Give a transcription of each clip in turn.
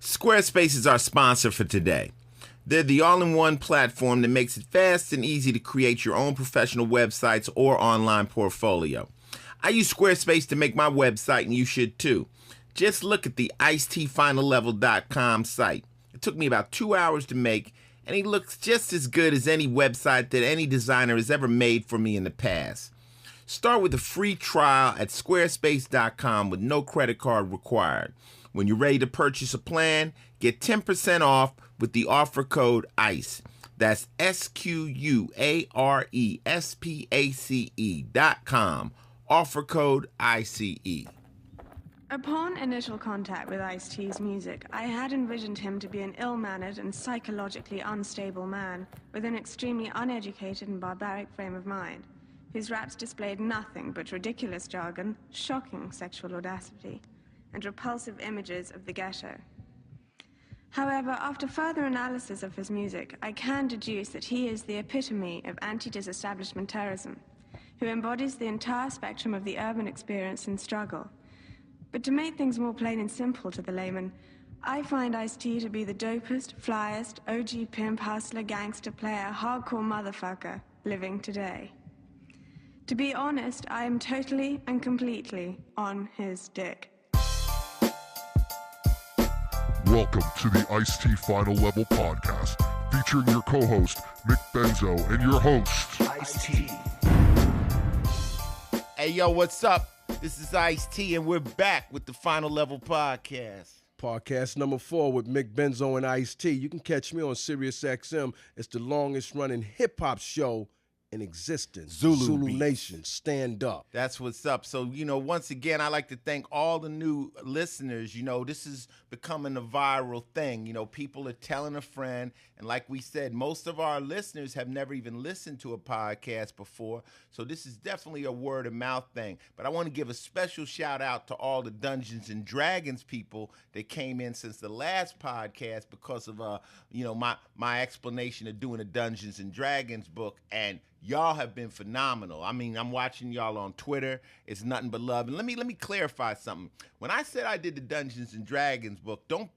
Squarespace is our sponsor for today. They're the all-in-one platform that makes it fast and easy to create your own professional websites or online portfolio. I use Squarespace to make my website, and you should too. Just look at the icedfinallevel.com site. It took me about 2 hours to make, and it looks just as good as any website that any designer has ever made for me in the past. Start with a free trial at squarespace.com with no credit card required. When you're ready to purchase a plan, get 10% off with the offer code ICE. That's SQUARESPACE.com. Offer code ICE. Upon initial contact with Ice-T's music, I had envisioned him to be an ill-mannered and psychologically unstable man with an extremely uneducated and barbaric frame of mind, whose raps displayed nothing but ridiculous jargon, shocking sexual audacity, and repulsive images of the ghetto. However, after further analysis of his music, I can deduce that he is the epitome of anti-disestablishment terrorism, who embodies the entire spectrum of the urban experience and struggle. But to make things more plain and simple to the layman, I find Ice-T to be the dopest, flyest, OG pimp, hustler, gangster player, hardcore motherfucker living today. To be honest, I am totally and completely on his dick. Welcome to the Ice-T Final Level Podcast, featuring your co-host, Mick Benzo, and your host, Ice-T. Hey, yo, what's up? This is Ice-T, and we're back with the Final Level Podcast. Podcast number 4 with Mick Benzo and Ice-T. You can catch me on Sirius XM. It's the longest-running hip-hop show in existence. Zulu Beatz. Nation, stand up. That's what's up. So, once again, I like to thank all the new listeners. This is becoming a viral thing. People are telling a friend. And like we said, most of our listeners have never even listened to a podcast before. So this is definitely a word of mouth thing. But I want to give a special shout out to all the Dungeons and Dragons people that came in since the last podcast because of, my explanation of doing a Dungeons and Dragons book. And y'all have been phenomenal. I mean, I'm watching y'all on Twitter. It's nothing but love. And let me clarify something. When I said I did the Dungeons and Dragons book, don't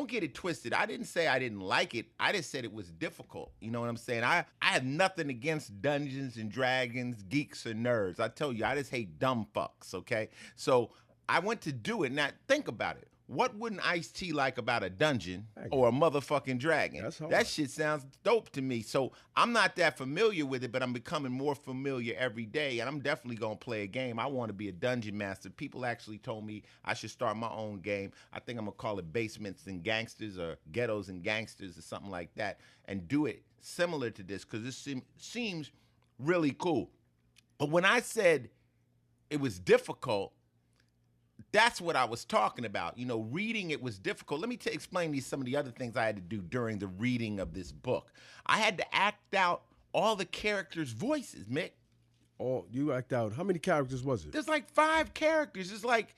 get it twisted. I didn't say I didn't like it. I just said it was difficult. You know what I'm saying? I have nothing against Dungeons and Dragons, geeks, or nerds. I tell you, I just hate dumb fucks, okay? So I went to do it. Now, think about it. What wouldn't Ice-T like about a dungeon or a motherfucking dragon? That shit sounds dope to me. So I'm not that familiar with it, but I'm becoming more familiar every day, and I'm definitely going to play a game. I want to be a dungeon master. People actually told me I should start my own game. I think I'm going to call it Basements and Gangsters or Ghettos and Gangsters or something like that, and do it similar to this because this seems really cool. But when I said it was difficult, that's what I was talking about. Reading it was difficult. Let me explain to you some of the other things I had to do during the reading of this book. I had to act out all the characters' voices, Mick. Oh, you act out. How many characters was it? There's like 5 characters. There's like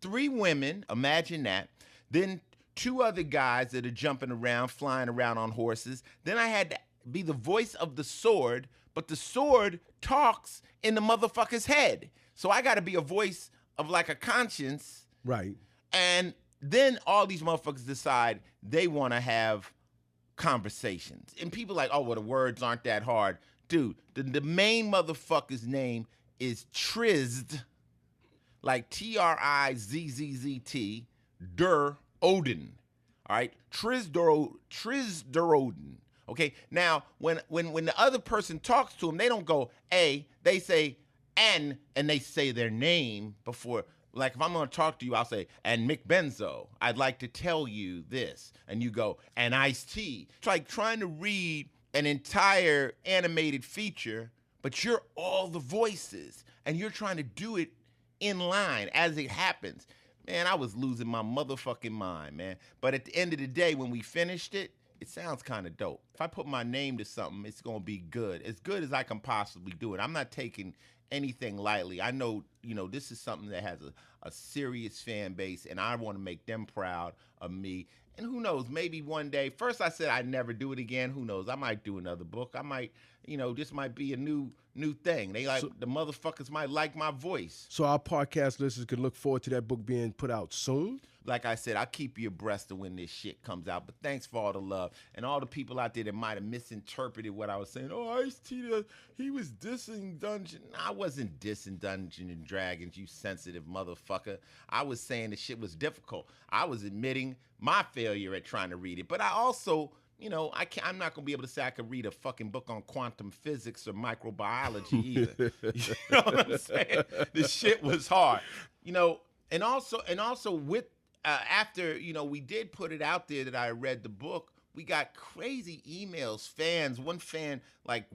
3 women. Imagine that. Then 2 other guys that are jumping around, flying around on horses. Then I had to be the voice of the sword, but the sword talks in the motherfucker's head. So I got to be a voice of like a conscience. Right. And then all these motherfuckers decide they want to have conversations. And people like, oh, well, the words aren't that hard. Dude, the main motherfucker's name is Trizd, like Trizzzt, Der Odin. All right? Trizd Odin. Okay? Now, when the other person talks to him, they don't go, A, they say, and they say their name before. Like, if I'm going to talk to you, I'll say, and Mick Benzo, I'd like to tell you this. And you go, and Ice-T. It's like trying to read an entire animated feature, but you're all the voices, and you're trying to do it in line as it happens. Man, I was losing my motherfucking mind, man. But at the end of the day, when we finished it, it sounds kind of dope. If I put my name to something, it's going to be good. As good as I can possibly do it. I'm not taking anything lightly. I know, this is something that has a serious fan base, and I want to make them proud of me. And who knows, maybe one day, first I said I'd never do it again. Who knows? I might do another book. I might, this might be a new thing. The motherfuckers might like my voice. So our podcast listeners can look forward to that book being put out soon? Like I said, I'll keep you abreast of when this shit comes out. But thanks for all the love. And all the people out there that might have misinterpreted what I was saying. Oh, Ice-T, he was dissing Dungeon. I wasn't dissing Dungeons and Dragons, you sensitive motherfucker. I was saying the shit was difficult. I was admitting my failure at trying to read it. But I also, I'm not going to be able to say I could read a fucking book on quantum physics or microbiology either. You know what I'm saying? The shit was hard. And also with, after, we did put it out there that I read the book, we got crazy emails, fans. One fan,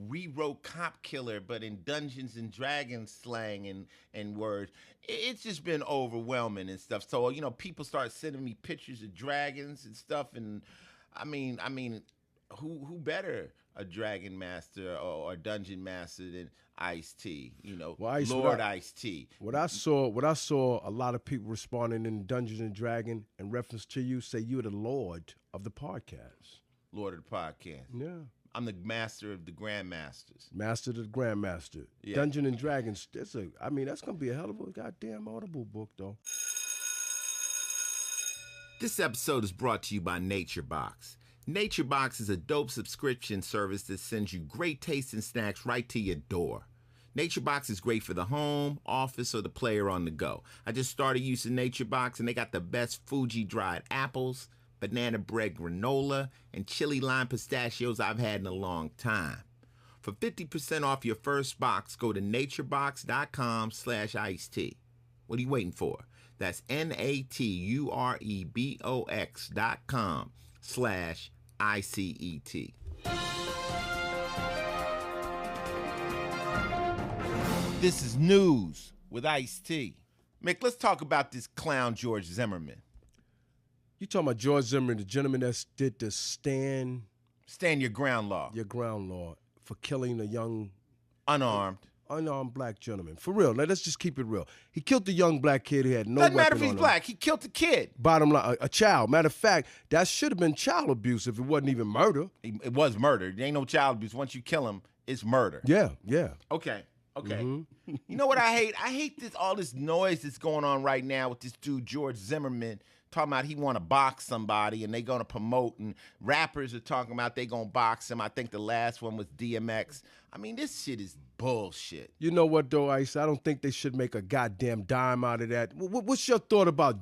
rewrote Cop Killer, but in Dungeons and Dragons slang and words. It's just been overwhelming and stuff. So, people start sending me pictures of dragons and stuff. And, I mean, who better a dragon master or a dungeon master than Ice-T, Lord Ice-T. What I saw a lot of people responding in Dungeons and Dragon in reference to you say you're the Lord of the podcast. Lord of the podcast. Yeah. I'm the master of the grandmasters. Master of the grandmaster. Yeah. Dungeons and Dragons, that's going to be a hell of a goddamn Audible book, though. This episode is brought to you by NatureBox. NatureBox is a dope subscription service that sends you great tasting snacks right to your door. NatureBox is great for the home, office, or the player on the go. I just started using NatureBox, and they got the best Fuji dried apples, banana bread granola, and chili lime pistachios I've had in a long time. For 50% off your first box, go to naturebox.com/iced. What are you waiting for? That's naturebox.com/ICET. This is News with Ice-T. Mick, let's talk about this clown George Zimmerman. You talking about George Zimmerman, the gentleman that did the Stand Your Ground law. Your Ground law for killing a young... Unarmed black gentleman. For real. Let's just keep it real. He killed the young black kid who had no Doesn't weapon matter if he's on him. black. He killed the kid. Bottom line, a child. Matter of fact, that should have been child abuse if it wasn't even murder. It was murder. There ain't no child abuse. Once you kill him, it's murder. Yeah. Okay. Mm-hmm. You know what I hate? I hate all this noise that's going on right now with this dude, George Zimmerman, talking about he want to box somebody and they going to promote, and rappers are talking about they going to box him. I think the last one was DMX. I mean, this shit is bullshit. You know what, though, Ice? I don't think they should make a goddamn dime out of that. What's your thought about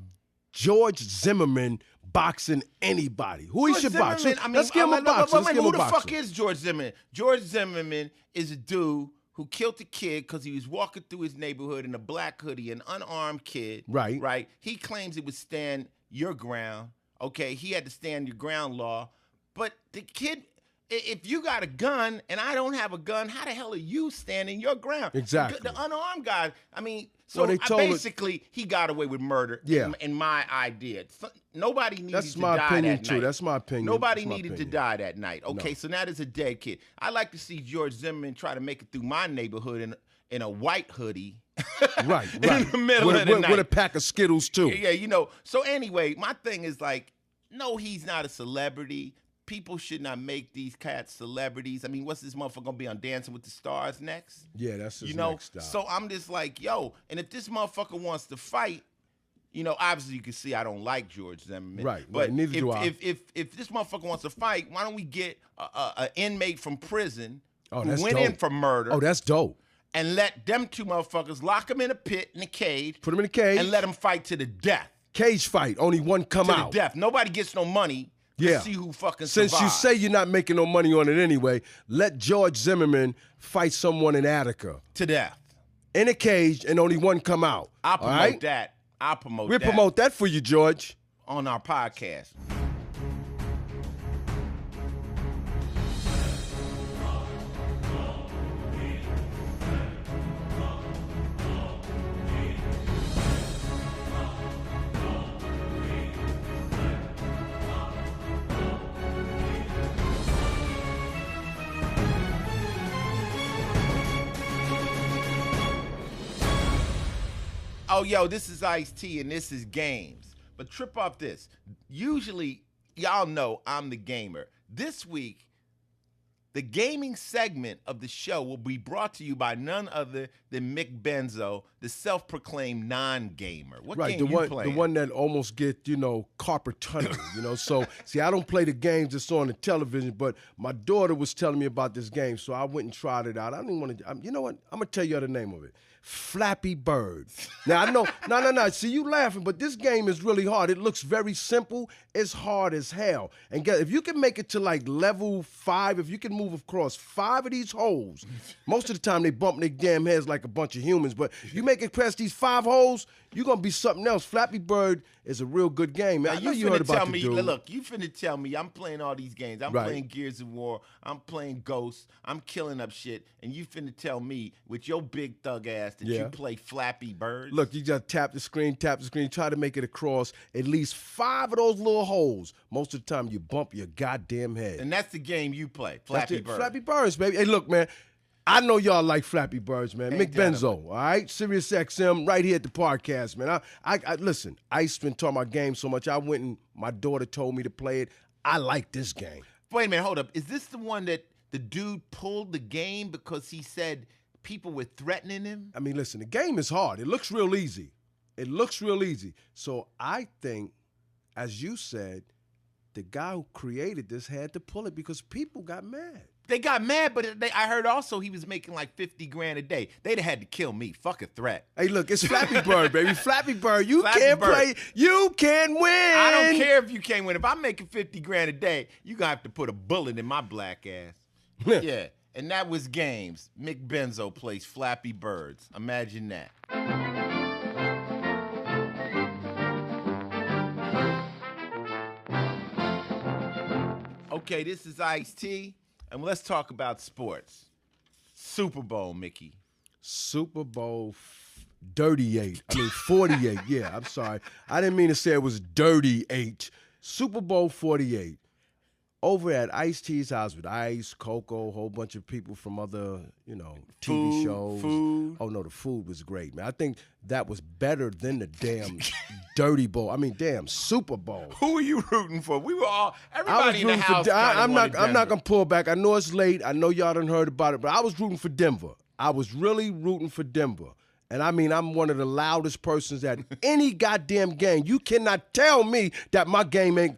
George Zimmerman boxing anybody? Who he should box? Let's give him a boxer. Who the fuck is George Zimmerman? George Zimmerman is a dude who killed a kid because he was walking through his neighborhood in a black hoodie, an unarmed kid. Right. He claims it would stand your ground. Okay, he had to stand your ground law. But the kid, if you got a gun and I don't have a gun, how the hell are you standing your ground? Exactly. The unarmed guy, basically, he got away with murder. Yeah. In my idea. Nobody needed to die that night. That's my opinion, too. That's my opinion. Nobody needed to die that night. Okay, no. So now there's a dead kid. I like to see George Zimmerman try to make it through my neighborhood in a white hoodie. Right. In the middle of the night. With a pack of Skittles, too. Yeah, So anyway, my thing is no, he's not a celebrity. People should not make these cats celebrities. I mean, what's this motherfucker gonna be on Dancing with the Stars next? Yeah, that's his next stop. So I'm just and if this motherfucker wants to fight, obviously you can see I don't like George Zimmerman. Right, but neither do I. If this motherfucker wants to fight, why don't we get an inmate from prison who went dope. in for murder? Oh, that's dope. And let them two motherfuckers lock him in a pit, in a cage. Put him in a cage. And let him fight to the death. Cage fight. Only one come out. To the death. Nobody gets no money. Yeah. See who fucking survives. Since you say you're not making no money on it anyway, let George Zimmerman fight someone in Attica. To death. In a cage and only one come out. I'll promote that. We'll promote that for you, George. On our podcast. oh, yo, this is Ice-T and this is games. But trip off this. Usually, y'all know I'm the gamer. This week, the gaming segment of the show will be brought to you by none other than Mick Benzo, the self-proclaimed non-gamer. What game you playing? The one that almost get, carpal tunnel, So, see, I don't play the games that's on the television, but my daughter was telling me about this game, so I went and tried it out. I didn't want to, you know what? I'm going to tell you the name of it. Flappy Bird. Now, I know, no. See, you laughing, but this game is really hard. It looks very simple. It's hard as hell. And if you can make it to like level 5, if you can move across 5 of these holes, most of the time they bump their damn heads like a bunch of humans, but you make it past these 5 holes, you're going to be something else. Flappy Bird is a real good game. Man, I know you heard about the dude. Look, you finna tell me I'm playing all these games. I'm playing Gears of War. I'm playing Ghosts. I'm killing up shit. And you finna tell me with your big thug ass that you play Flappy Bird? Look, you just tap the screen, try to make it across at least 5 of those little holes. Most of the time you bump your goddamn head. And that's the game you play, Flappy Bird. Flappy Birds, baby. Hey, look, man. I know y'all like Flappy Birds, man. Mick Benzo, all right? Sirius XM, right here at the podcast, man. I listen, Ice been talking about games so much, I went and my daughter told me to play it. I like this game. Wait a minute, hold up. Is this the one that the dude pulled the game because he said people were threatening him? I mean, listen, the game is hard. It looks real easy. So I think, as you said, the guy who created this had to pull it because people got mad. They got mad, but I heard also he was making like $50,000 a day. They'd have had to kill me. Fuck a threat. Hey, look, it's Flappy Bird, baby. Flappy Bird. You can't play. You can win. I don't care if you can't win. If I'm making $50,000 a day, you gonna have to put a bullet in my black ass. Yeah. And that was games. Mick Benzo plays Flappy Birds. Imagine that. Okay, this is Ice-T. And let's talk about sports. Super Bowl, Mickey. Super Bowl 38. I mean, 48. Yeah, I'm sorry. I didn't mean to say it was dirty 8. Super Bowl 48. Over at Ice-T's house with Ice, Coco, a whole bunch of people from other, TV shows. Food. Oh, no, the food was great, man. I think that was better than the damn Dirty Bowl. I mean, damn Super Bowl. Who were you rooting for? We were all, everybody in the house. I'm not going to pull back. I know it's late. I know y'all done heard about it, but I was rooting for Denver. I was really rooting for Denver. And I mean, I'm one of the loudest persons at any goddamn game. You cannot tell me that my team ain't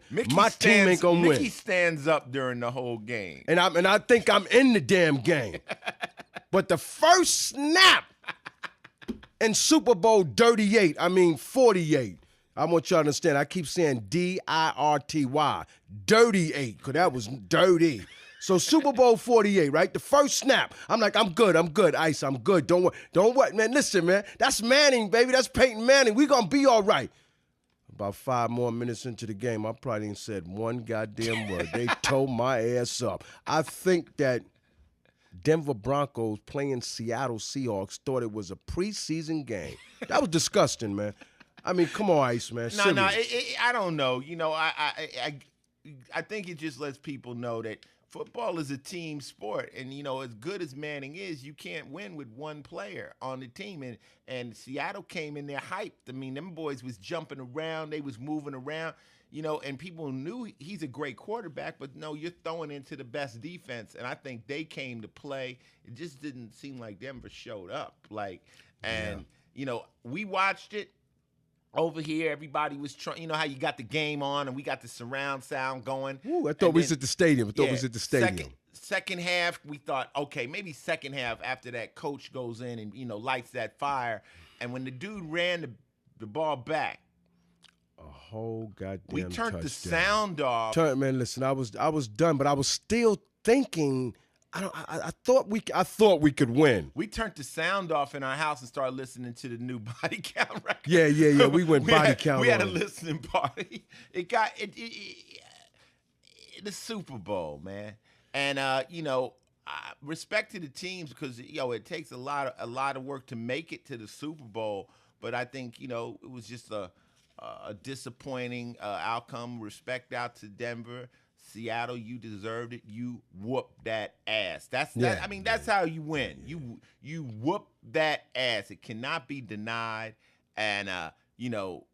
gonna win. Mickey stands up during the whole game. And I think I'm in the damn game. But the first snap in Super Bowl 38, 48. I want y'all to understand. I keep saying DIRTY, dirty 8, because that was dirty. So Super Bowl 48, right? The first snap. I'm like, I'm good, Ice, I'm good. Don't worry, man. Listen, man, that's Manning, baby. That's Peyton Manning. We gonna be all right. About 5 more minutes into the game, I probably ain't said one goddamn word. They tore my ass up. I think that Denver Broncos playing Seattle Seahawks thought it was a preseason game. That was disgusting, man. I mean, come on, Ice, man. No, I don't know. I think it just lets people know that football is a team sport, and as good as Manning is, you can't win with one player on the team. And Seattle came in there hyped. I mean, them boys was jumping around, they was moving around, and people knew he's a great quarterback. But no, you're throwing into the best defense, and I think they came to play. It just didn't seem like Denver showed up. We watched it. Over here, everybody was trying. You know how you got the game on and we got the surround sound going. Ooh, I thought we was at the stadium. Second half, we thought, okay, maybe second half after that coach goes in and, lights that fire. And when the dude ran the ball back, a whole goddamn we turned touchdown. The sound off. Man, listen, I was done, but I was still thinking. I thought we could win. We turned the sound off in our house and started listening to the new Body Count record. Yeah. We went Body Count. We had a listening party. It got the Super Bowl, man, and respect to the teams because it takes a lot of work to make it to the Super Bowl. But I think it was just a disappointing outcome. Respect out to Denver. Seattle, you deserved it. You whooped that ass. That's how you win. You whoop that ass. It cannot be denied. And you know,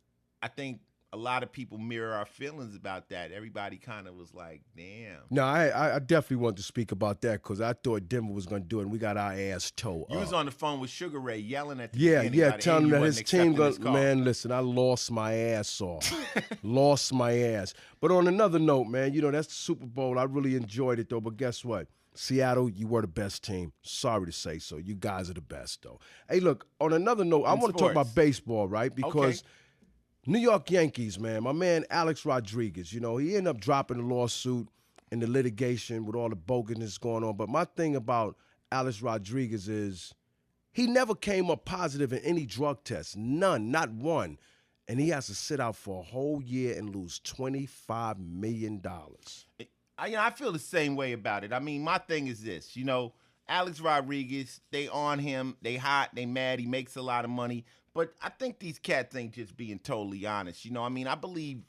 I think a lot of people mirror our feelings about that. Everybody kind of was like, damn. No, I definitely want to speak about that because I thought Denver was going to do it, and we got our ass towed. You was on the phone with Sugar Ray yelling at the Yeah, beginning about telling him you that wasn't his team accepting going, his call. man, listen, I lost my ass off. Lost my ass. But on another note, man, you know, that's the Super Bowl. I really enjoyed it, though, but guess what? Seattle, you were the best team. Sorry to say so. You guys are the best, though. Hey, look, on another note, I want to talk about baseball, right? Because New York Yankees, man, my man Alex Rodriguez, you know, he ended up dropping the lawsuit in the litigation with all the bogus going on. But my thing about Alex Rodriguez is he never came up positive in any drug test. None, not one. And he has to sit out for a whole year and lose $25 million. I feel the same way about it. I mean, my thing is this, you know, Alex Rodriguez, they on him, they hot, they mad, he makes a lot of money. But I think these cats ain't just being totally honest. You know, I mean, I believe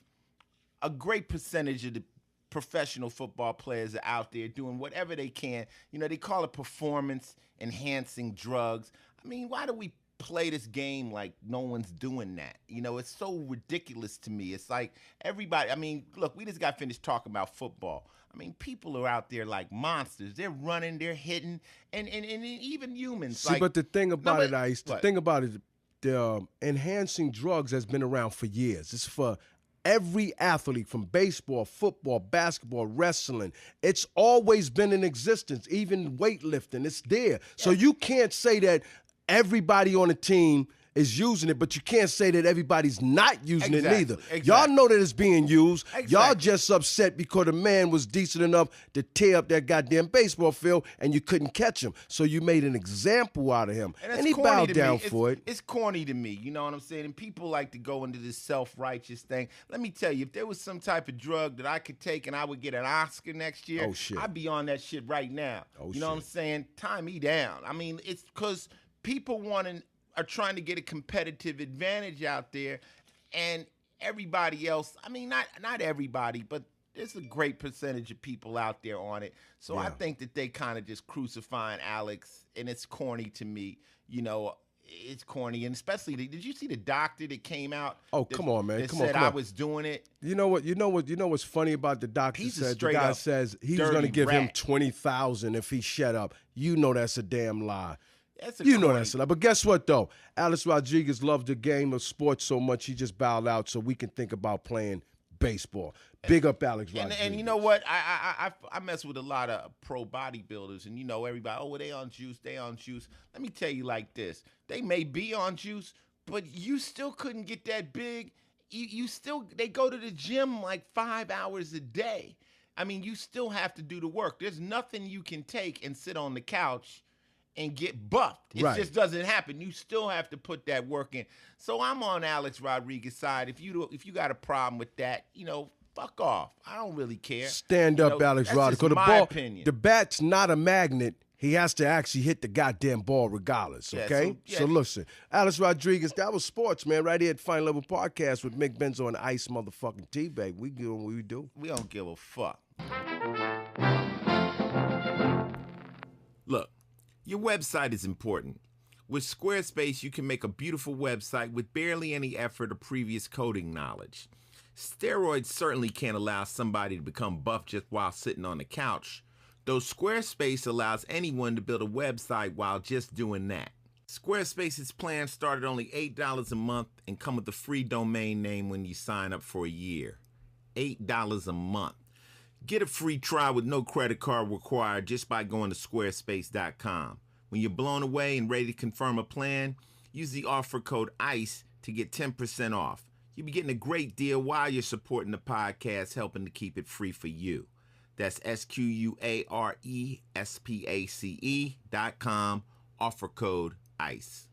a great percentage of the professional football players are out there doing whatever they can. You know, they call it performance-enhancing drugs. I mean, why do we play this game like no one's doing that? You know, it's so ridiculous to me. It's like everybody, I mean, look, we just got finished talking about football. I mean, people are out there like monsters. They're running, they're hitting, and even humans. See, but the thing about it, Ice, the what? thing about it, the enhancing drugs has been around for years. It's for every athlete from baseball, football, basketball, wrestling. It's always been in existence, even weightlifting. It's there. So you can't say that everybody on the team is using it, but you can't say that everybody's not using it neither. Y'all know that it's being used. Y'all just upset because the man was decent enough to tear up that goddamn baseball field and you couldn't catch him. So you made an example out of him. And he bowed down for it. It's corny to me, you know what I'm saying? And people like to go into this self-righteous thing. Let me tell you, if there was some type of drug that I could take and I would get an Oscar next year, I'd be on that shit right now. You know what I'm saying? Tie me down. I mean, it's because people are trying to get a competitive advantage out there, and everybody else, I mean, not everybody, but there's a great percentage of people out there on it. So I think that they kind of just crucifying Alex, and it's corny to me. You know, it's corny, and especially, did you see the doctor that came out? Oh, come on, man. That Come said on. I was doing it. You know what's funny about the doctor? The guy says he was going to give him $20,000 if he shut up. You know that's a damn lie. You know that's a lie. But guess what, though? Alex Rodriguez loved the game of sports so much he just bowed out so we can think about playing baseball. Big up Alex Rodriguez. And you know what? I mess with a lot of pro bodybuilders, and you know everybody, oh, well, they on juice, they on juice. Let me tell you like this. They may be on juice, but you still couldn't get that big. They go to the gym like 5 hours a day. I mean, you still have to do the work. There's nothing you can take and sit on the couch and get buffed. It just doesn't happen. You still have to put that work in. So I'm on Alex Rodriguez's side. If you got a problem with that, you know, fuck off. I don't really care. Stand up, Alex Rodriguez. That's just my opinion. The bat's not a magnet. He has to actually hit the goddamn ball regardless, okay? So listen, Alex Rodriguez, that was sports, man, right here at Final Level Podcast with Mick Benzo and Ice motherfucking T, baby. We doing what we do. We don't give a fuck. Look, your website is important. With Squarespace, you can make a beautiful website with barely any effort or previous coding knowledge. Steroids certainly can't allow somebody to become buff just while sitting on the couch, though Squarespace allows anyone to build a website while just doing that. Squarespace's plans start at only $8 a month and come with a free domain name when you sign up for a year. $8 a month. Get a free try with no credit card required just by going to squarespace.com. When you're blown away and ready to confirm a plan, use the offer code ICE to get 10% off. You'll be getting a great deal while you're supporting the podcast, helping to keep it free for you. That's SQUARESPACE.com, offer code ICE.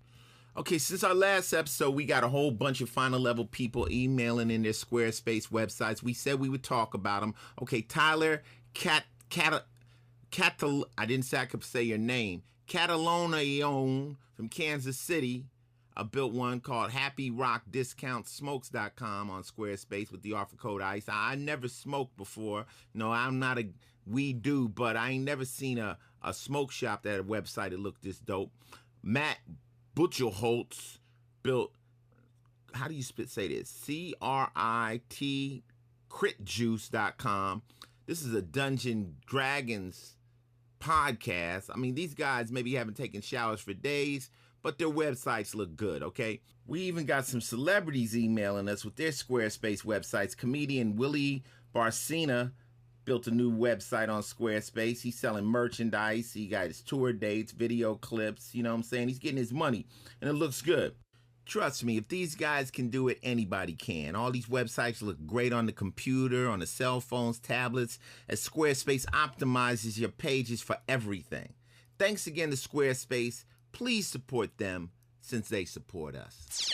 Okay, since our last episode, we got a whole bunch of final level people emailing in their Squarespace websites. We said we would talk about them. Okay, Tyler I didn't say I could say your name. Catalonion from Kansas City. I built one called HappyRockDiscountSmokes.com on Squarespace with the offer code ICE. I never smoked before. No, I'm not a weed dude, but I ain't never seen a smoke shop that had a website that looked this dope. Matt Butchelholtz built how do you say this? CRIT critjuice.com. This is a Dungeon Dragons podcast. I mean, these guys maybe haven't taken showers for days, but their websites look good, okay? We even got some celebrities emailing us with their Squarespace websites. Comedian Willie Barcena built a new website on Squarespace. He's selling merchandise. He got his tour dates, video clips, you know what I'm saying? He's getting his money, and it looks good. Trust me, if these guys can do it, anybody can. All these websites look great on the computer, on the cell phones, tablets, as Squarespace optimizes your pages for everything. Thanks again to Squarespace. Please support them since they support us.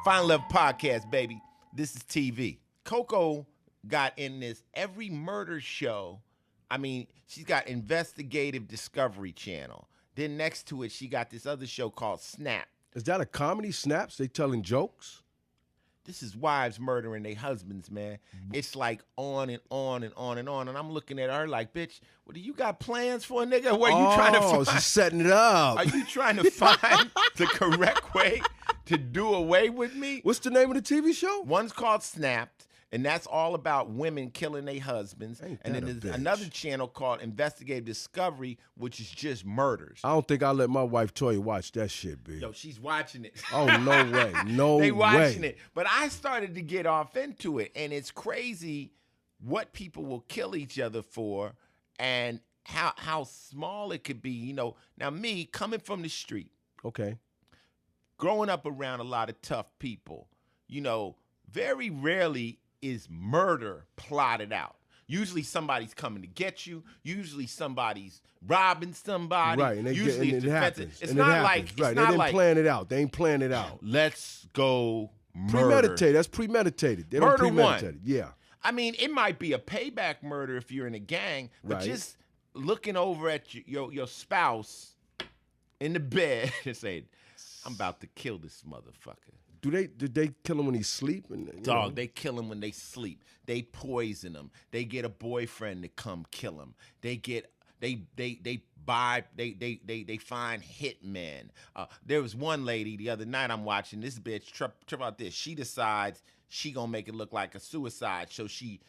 Final Level Podcast, baby. This is TV. Coco got in this every murder show. I mean, she's got Investigative Discovery Channel. Then next to it, she got this other show called Snap. Is that a comedy? Snaps? They telling jokes? This is wives murdering their husbands, man. It's like on and on and on and on. And I'm looking at her like, bitch, what do you got plans for a nigga? Where you trying to find? Oh, she's setting it up. Are you trying to find the correct way to do away with me? What's the name of the TV show? One's called Snapped, and that's all about women killing their husbands. Ain't And that then a there's bitch? another channel called Investigative Discovery, which is just murders. I don't think I'll let my wife Toya watch that shit, B. Yo, she's watching it. Oh, no way. No They watching way. it. But I started to get off into it, and it's crazy what people will kill each other for and how small it could be. You know, now me, coming from the street, Okay. growing up around a lot of tough people, you know, very rarely is murder plotted out. Usually somebody's coming to get you. Usually somebody's robbing somebody. Right, and Usually and it's it defensive. happens. It's and it not happens. like right. it's They not didn't like plan it out. They ain't plan it out. let's go murder. Premeditated. That's premeditated. They Murder don't premeditate it. Yeah. I mean, it might be a payback murder if you're in a gang, but Right. just looking over at your spouse in the bed and saying, I'm about to kill this motherfucker. Did they kill him when he's asleep? And, you Dog, know? they kill him when they sleep. They poison him. They get a boyfriend to come kill him. They find hitmen. There was one lady the other night I'm watching. This bitch trip out this. She decides she gonna make it look like a suicide. So she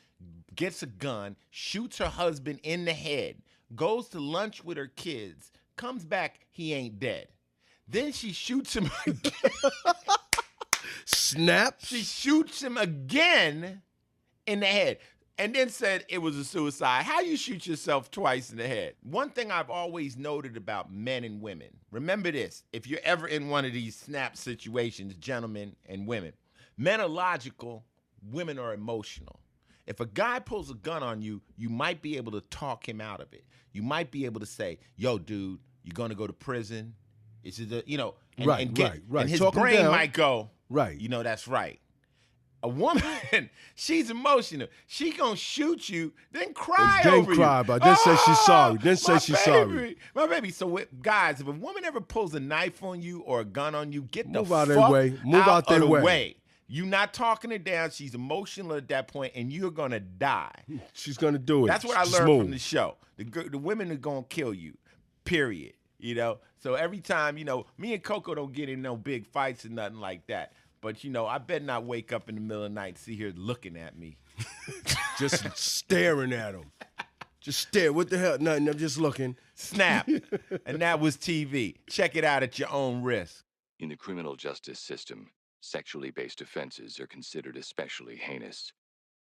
gets a gun, shoots her husband in the head, goes to lunch with her kids, comes back, he ain't dead. Then she shoots him again. Snaps. She shoots him again in the head and then said it was a suicide. How you shoot yourself twice in the head? One thing I've always noted about men and women, remember this, if you're ever in one of these snap situations, gentlemen and women, men are logical, women are emotional. If a guy pulls a gun on you, you might be able to talk him out of it. You might be able to say, yo, dude, you're going to go to prison. Is it, you know, and, Right. And his Talk him brain down. might go, Right. you know, that's right. A woman, she's emotional. She gonna shoot you, then cry Then over cry you. about it. Then say she's sorry. Then say my she's baby, sorry. My baby. So, guys, if a woman ever pulls a knife on you or a gun on you, get Move the out fuck their way. Move out of their the way. You're not talking her down. She's emotional at that point, and you're gonna die. She's gonna do it. That's what I Just learned move. from the show. The women are gonna kill you. Period. You know. So every time, you know, me and Coco don't get in no big fights or nothing like that. But, you know, I better not wake up in the middle of the night and see her looking at me. Just staring at him. Just stare. What the hell? Nothing. I'm just looking. Snap. And that was TV. Check it out at your own risk. In the criminal justice system, sexually based offenses are considered especially heinous.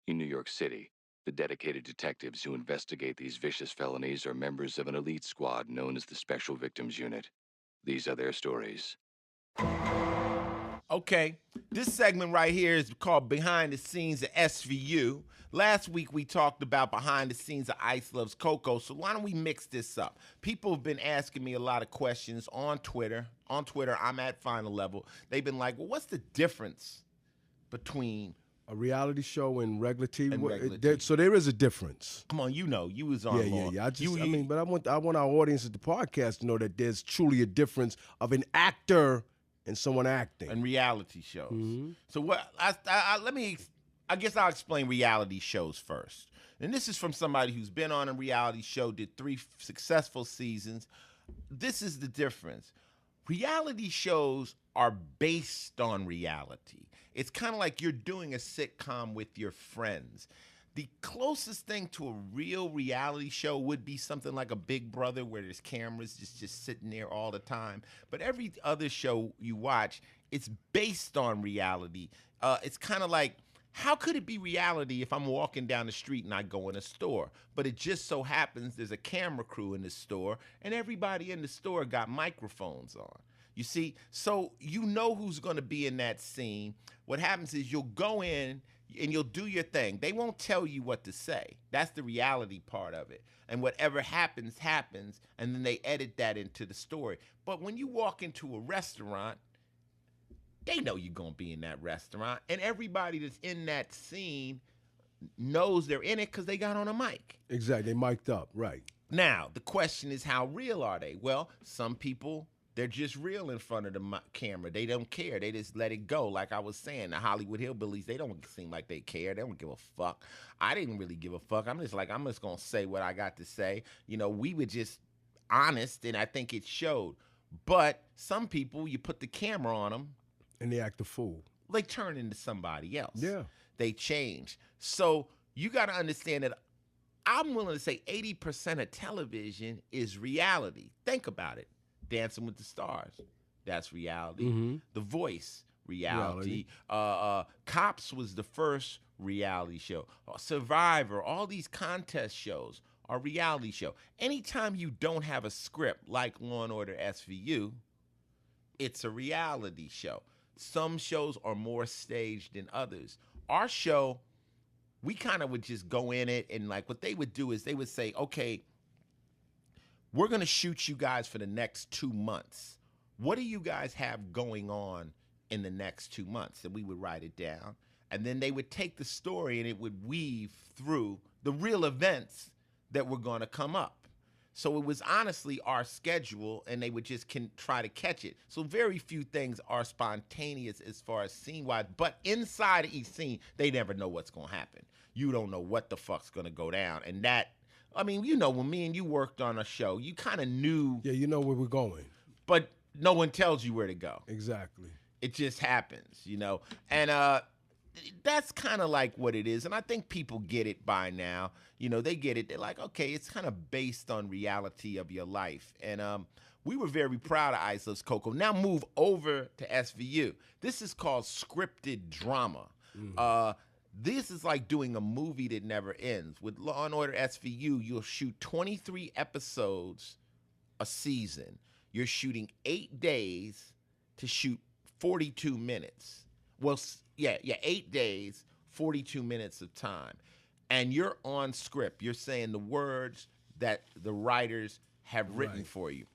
In New York City, the dedicated detectives who investigate these vicious felonies are members of an elite squad known as the Special Victims Unit. These are their stories. Okay, this segment right here is called Behind the Scenes of SVU. Last week we talked about behind the scenes of Ice Loves Coco, so why don't we mix this up? People have been asking me a lot of questions on Twitter. On Twitter, I'm at Final Level. They've been like, well, what's the difference between... A reality show and regular TV. And regular TV. So there is a difference. Come on, you know, you was on long. Yeah. But I want our audience at the podcast to know that there's truly a difference of an actor and someone acting. And reality shows. Mm-hmm. So what? I guess I'll explain reality shows first. And this is from somebody who's been on a reality show, did 3 successful seasons. This is the difference. Reality shows are based on reality. It's kind of like you're doing a sitcom with your friends. The closest thing to a real reality show would be something like a Big Brother where there's cameras just sitting there all the time. But every other show you watch, it's based on reality. It's kind of like, how could it be reality if I'm walking down the street and I go in a store? But it just so happens there's a camera crew in the store and everybody in the store got microphones on. You see? So you know who's going to be in that scene. What happens is you'll go in and you'll do your thing. They won't tell you what to say. That's the reality part of it. And whatever happens, happens, and then they edit that into the story. But when you walk into a restaurant, they know you're going to be in that restaurant, and everybody that's in that scene knows they're in it because they got on a mic. Exactly. They mic'd up, right. Now, the question is, how real are they? Well, some people, they're just real in front of the camera. They don't care. They just let it go. Like I was saying, the Hollywood Hillbillies, they don't seem like they care. They don't give a fuck. I didn't really give a fuck. I'm just going to say what I got to say. You know, we were just honest, and I think it showed. But some people, you put the camera on them, and they act a fool. They turn into somebody else. Yeah. They change. So you got to understand that I'm willing to say 80% of television is reality. Think about it. Dancing with the Stars, that's reality. Mm-hmm. The Voice, reality. Cops was the first reality show. Survivor, all these contest shows are reality show. Anytime you don't have a script like Law & Order SVU, it's a reality show. Some shows are more staged than others. Our show, we kind of would just go in it, and like what they would do is they would say, okay, we're going to shoot you guys for the next 2 months. What do you guys have going on in the next 2 months? And we would write it down. And then they would take the story and it would weave through the real events that were going to come up. So it was honestly our schedule, and they would just try to catch it. So very few things are spontaneous as far as scene-wise, but inside each scene, they never know what's going to happen. You don't know what the fuck's going to go down. And that, I mean, you know, when me and you worked on a show, you kind of knew. Yeah, you know where we're going. But no one tells you where to go. Exactly. It just happens, you know. And that's kind of like what it is. And I think people get it by now. You know, they get it. They're like, okay, it's kind of based on reality of your life. And we were very proud of Ice Loves Coco. Now move over to SVU. This is called scripted drama. This is like doing a movie that never ends. With Law & Order SVU, you'll shoot 23 episodes a season. You're shooting 8 days to shoot 42 minutes. Well, yeah, 8 days, 42 minutes of time. And you're on script. You're saying the words that the writers have written for you.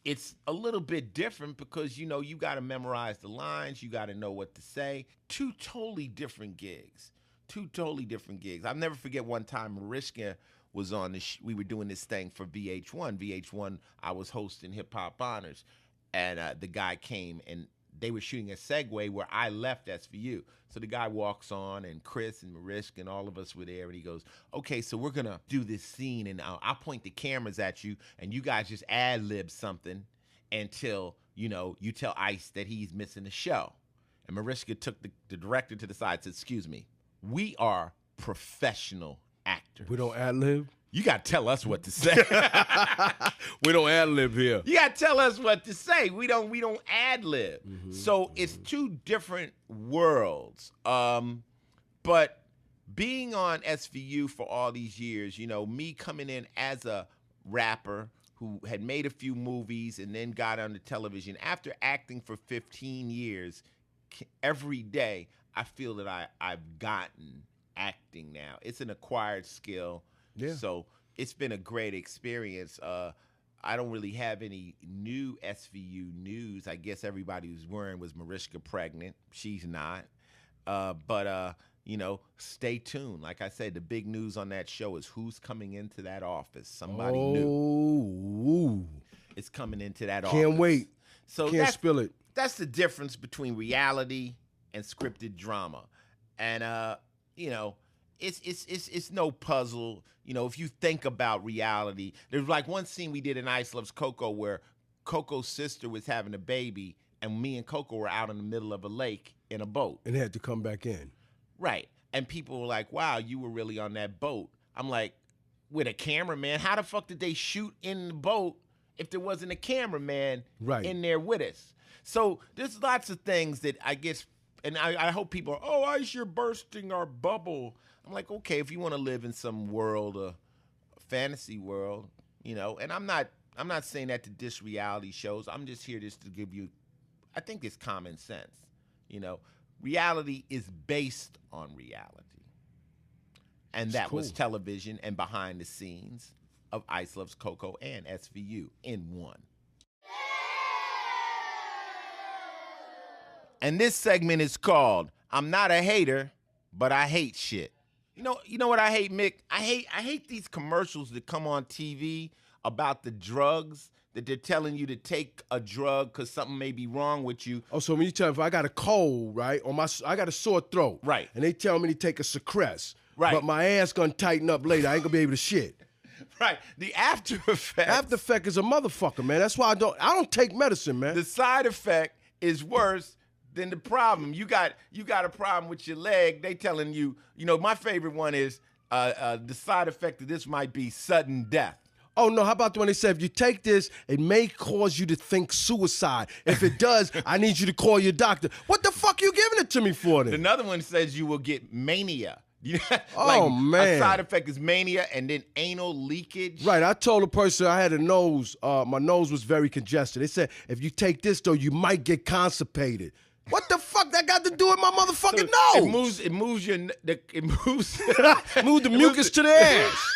It's a little bit different because, you know, you got to memorize the lines. You got to know what to say. Two totally different gigs. I'll never forget one time Mariska was on this. We were doing this thing for VH1. VH1, I was hosting Hip Hop Honors. And the guy came, and they were shooting a segue where I left SVU. So the guy walks on, and Chris and Mariska and all of us were there, and he goes, okay, so we're going to do this scene, and I'll point the cameras at you, and you guys just ad-lib something until, you know, you tell Ice that he's missing the show. And Mariska took the director to the side and said, excuse me, we are professional actors. We don't ad-lib? You got to tell us what to say. We don't ad-lib here. You got to tell us what to say. We don't ad-lib. So it's two different worlds. But being on SVU for all these years, you know, me coming in as a rapper who had made a few movies and then got on the television, after acting for 15 years, every day I feel that I've gotten acting now. It's an acquired skill. Yeah. So it's been a great experience. I don't really have any new SVU news. I guess everybody was worrying, was Mariska pregnant? She's not. But you know, stay tuned. Like I said, the big news on that show is who's coming into that office. Somebody new. It's coming into that office. Can't wait. So can't spill it. That's the difference between reality and scripted drama. And you know, it's no puzzle. You know, if you think about reality, there's like one scene we did in Ice Loves Coco where Coco's sister was having a baby, and me and Coco were out in the middle of a lake in a boat. And had to come back in. Right. And people were like, wow, you were really on that boat. I'm like, with a cameraman? How the fuck did they shoot in the boat if there wasn't a cameraman in there with us? So there's lots of things that I guess, and I hope people are, oh, Ice, you're bursting our bubble. I'm like, okay, if you want to live in some world, a fantasy world, you know, and I'm not saying that to diss reality shows. I'm just here just to give you, I think it's common sense. You know, reality is based on reality. And that was television and behind the scenes of Ice Loves Coco and SVU in one. And this segment is called I'm Not a Hater, but I Hate Shit. You know what I hate, Mick? I hate these commercials that come on TV about the drugs that they're telling you to take a drug because something may be wrong with you. Oh, so when you tell me if I got a cold, right, or I got a sore throat, right, and they tell me to take a Sucress, right, but my ass gonna tighten up later, I ain't gonna be able to shit. Right. The after effect. After effect is a motherfucker, man. That's why I don't take medicine, man. The side effect is worse than the problem. You got a problem with your leg. They telling you, you know, my favorite one is the side effect of this might be sudden death. Oh, no, how about when they say, if you take this, it may cause you to think suicide. If it does, I need you to call your doctor. What the fuck you giving it to me for then? Another one says you will get mania. Oh, man. A side effect is mania and then anal leakage. Right, I told a person I had a nose, my nose was very congested. They said, if you take this, though, you might get constipated. What the fuck that got to do with my motherfucking nose? It moves Move the mucus to the ass.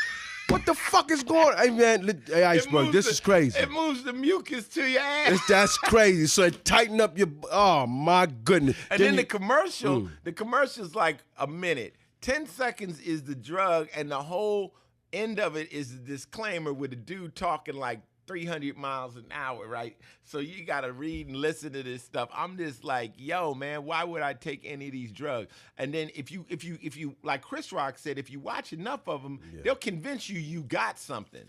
What the fuck is going on? Hey, man, hey, Iceberg, this is crazy. It moves the mucus to your ass. That's crazy. So it tighten up your, oh, my goodness. And then the commercial's like a minute. 10 seconds is the drug, and the whole end of it is the disclaimer with a dude talking like 300 miles an hour, right? So you got to read and listen to this stuff. I'm just like, yo, man, why would I take any of these drugs? And then if you like Chris Rock said, if you watch enough of them, they'll convince you got something.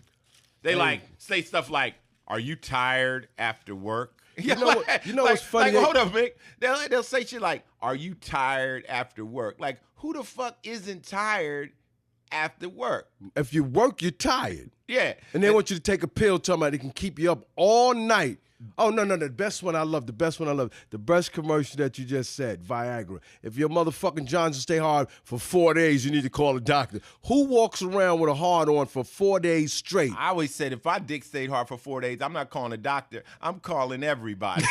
They like say stuff like, are you tired after work? You know what's funny? Like, hold up, Mick. They'll say shit like, are you tired after work? Like, who the fuck isn't tired after work? If you work, you're tired. Yeah. And they want you to take a pill talking about it can keep you up all night. Oh, no, the best one I love, the best commercial that you just said, Viagra. If your motherfucking Johnson stay hard for 4 days, you need to call a doctor. Who walks around with a hard on for 4 days straight? I always said if my dick stayed hard for 4 days, I'm not calling a doctor. I'm calling everybody.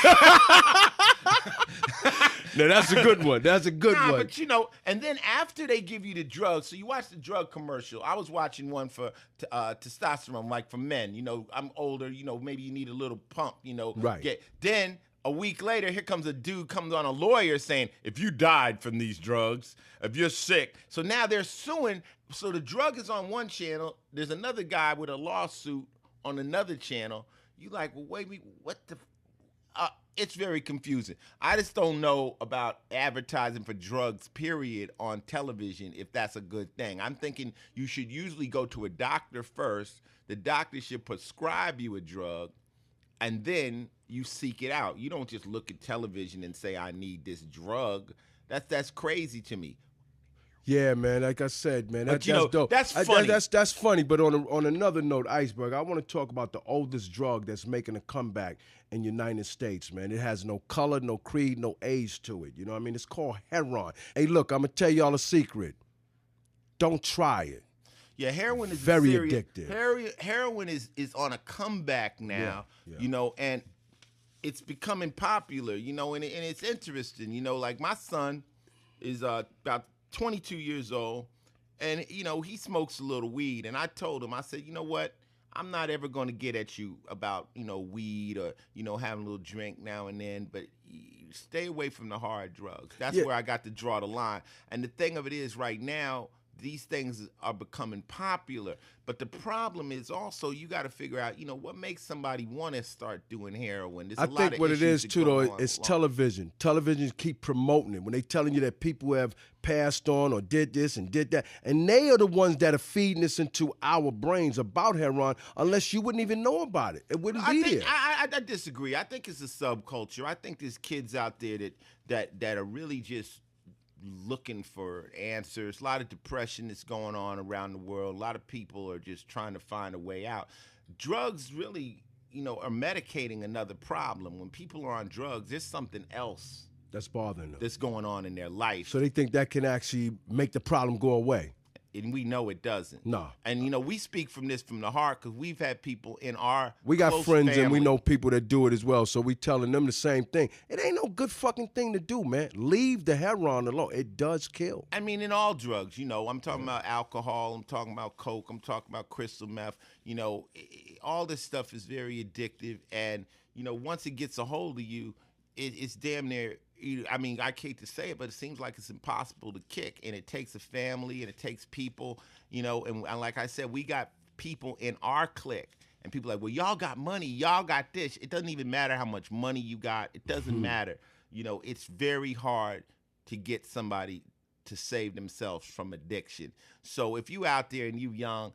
Now, that's a good one. That's a good one. But, you know, and then after they give you the drugs, so you watch the drug commercial. I was watching one for testosterone, like for men. You know, I'm older. You know, maybe you need a little pump, you know. Right. Then a week later, here comes a dude, comes on a lawyer saying, if you died from these drugs, if you're sick. So now they're suing. So the drug is on one channel. There's another guy with a lawsuit on another channel. You like, well, wait, what the... It's very confusing. I just don't know about advertising for drugs, period, on television, if that's a good thing. I'm thinking you should usually go to a doctor first. The doctor should prescribe you a drug, and then you seek it out. You don't just look at television and say, I need this drug. That's crazy to me. Yeah, man. Like I said, man, that's dope. That's funny. That's funny. But on another note, Iceberg, I want to talk about the oldest drug that's making a comeback in the United States, man. It has no color, no creed, no age to it. You know what I mean? It's called Heroin. Hey, look, I'm gonna tell y'all a secret. Don't try it. Yeah, heroin is very addictive. Heroin is on a comeback now. Yeah. You know, and it's becoming popular. You know, and it's interesting. You know, like my son is about 22 years old, and, you know, he smokes a little weed. And I told him, I said, you know what? I'm not ever going to get at you about, you know, weed or, you know, having a little drink now and then, but stay away from the hard drugs. That's where I got to draw the line. And the thing of it is right now, these things are becoming popular. But the problem is also you got to figure out, what makes somebody want to start doing heroin. There's I a lot think of what it issues is, too, though, it's along. television. Television keep promoting it. When they telling you that people have passed on or did this and did that, and they are the ones that are feeding this into our brains about heroin, unless you wouldn't even know about it. It wouldn't be there. I disagree. I think it's a subculture. I think there's kids out there that are really just looking for answers. A lot of depression is going on around the world. A lot of people are just trying to find a way out. Drugs really, are medicating another problem. When people are on drugs, there's something else that's bothering them, that's going on in their life. So they think that can actually make the problem go away. And we know it doesn't. No. And, we speak from the heart because we've had people in our We got close friends family. and we know people that do it as well, so we telling them the same thing. It ain't no good fucking thing to do, man. Leave the heroin alone. It does kill. I mean, in all drugs, I'm talking about alcohol, I'm talking about coke, I'm talking about crystal meth. All this stuff is very addictive. And, once it gets a hold of you, it's damn near, I hate to say it, but it seems like it's impossible to kick. And it takes a family and it takes people, and like I said, we got people in our clique. And people are like, well, y'all got money, y'all got this. It doesn't even matter how much money you got. It doesn't matter. It's very hard to get somebody to save themselves from addiction. So if you out there and you young,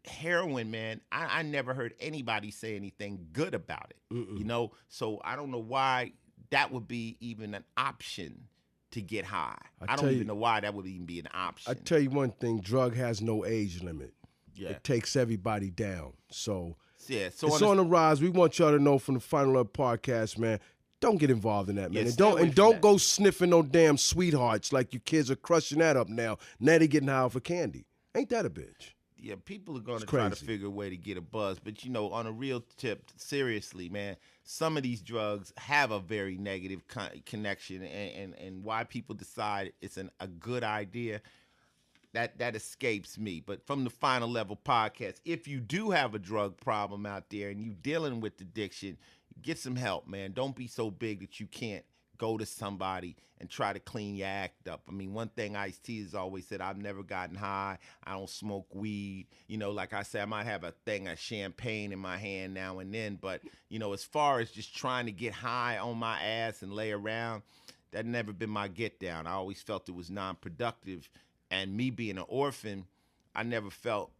heroin, man, I never heard anybody say anything good about it, So I don't know why that would be even an option to get high. I don't even know why that would even be an option. I tell you one thing, drug has no age limit. Yeah. It takes everybody down. So it's on the rise. We want y'all to know from the Final Up podcast, man, don't get involved in that, man. Yeah, and don't go sniffing no damn sweethearts like you kids are crushing that up now. Now they getting high for candy. Ain't that a bitch? Yeah, people are going to try to figure a way to get a buzz. But, on a real tip, seriously, man, some of these drugs have a very negative connection. And why people decide it's a good idea, that escapes me. But from the Final Level podcast, if you do have a drug problem out there and you dealing with addiction, get some help, man. Don't be so big that you can't go to somebody and try to clean your act up. One thing Ice-T has always said, I've never gotten high. I don't smoke weed. Like I said, I might have a thing of champagne in my hand now and then. But, as far as just trying to get high on my ass and lay around, that never been my get down. I always felt it was non-productive. And me being an orphan, I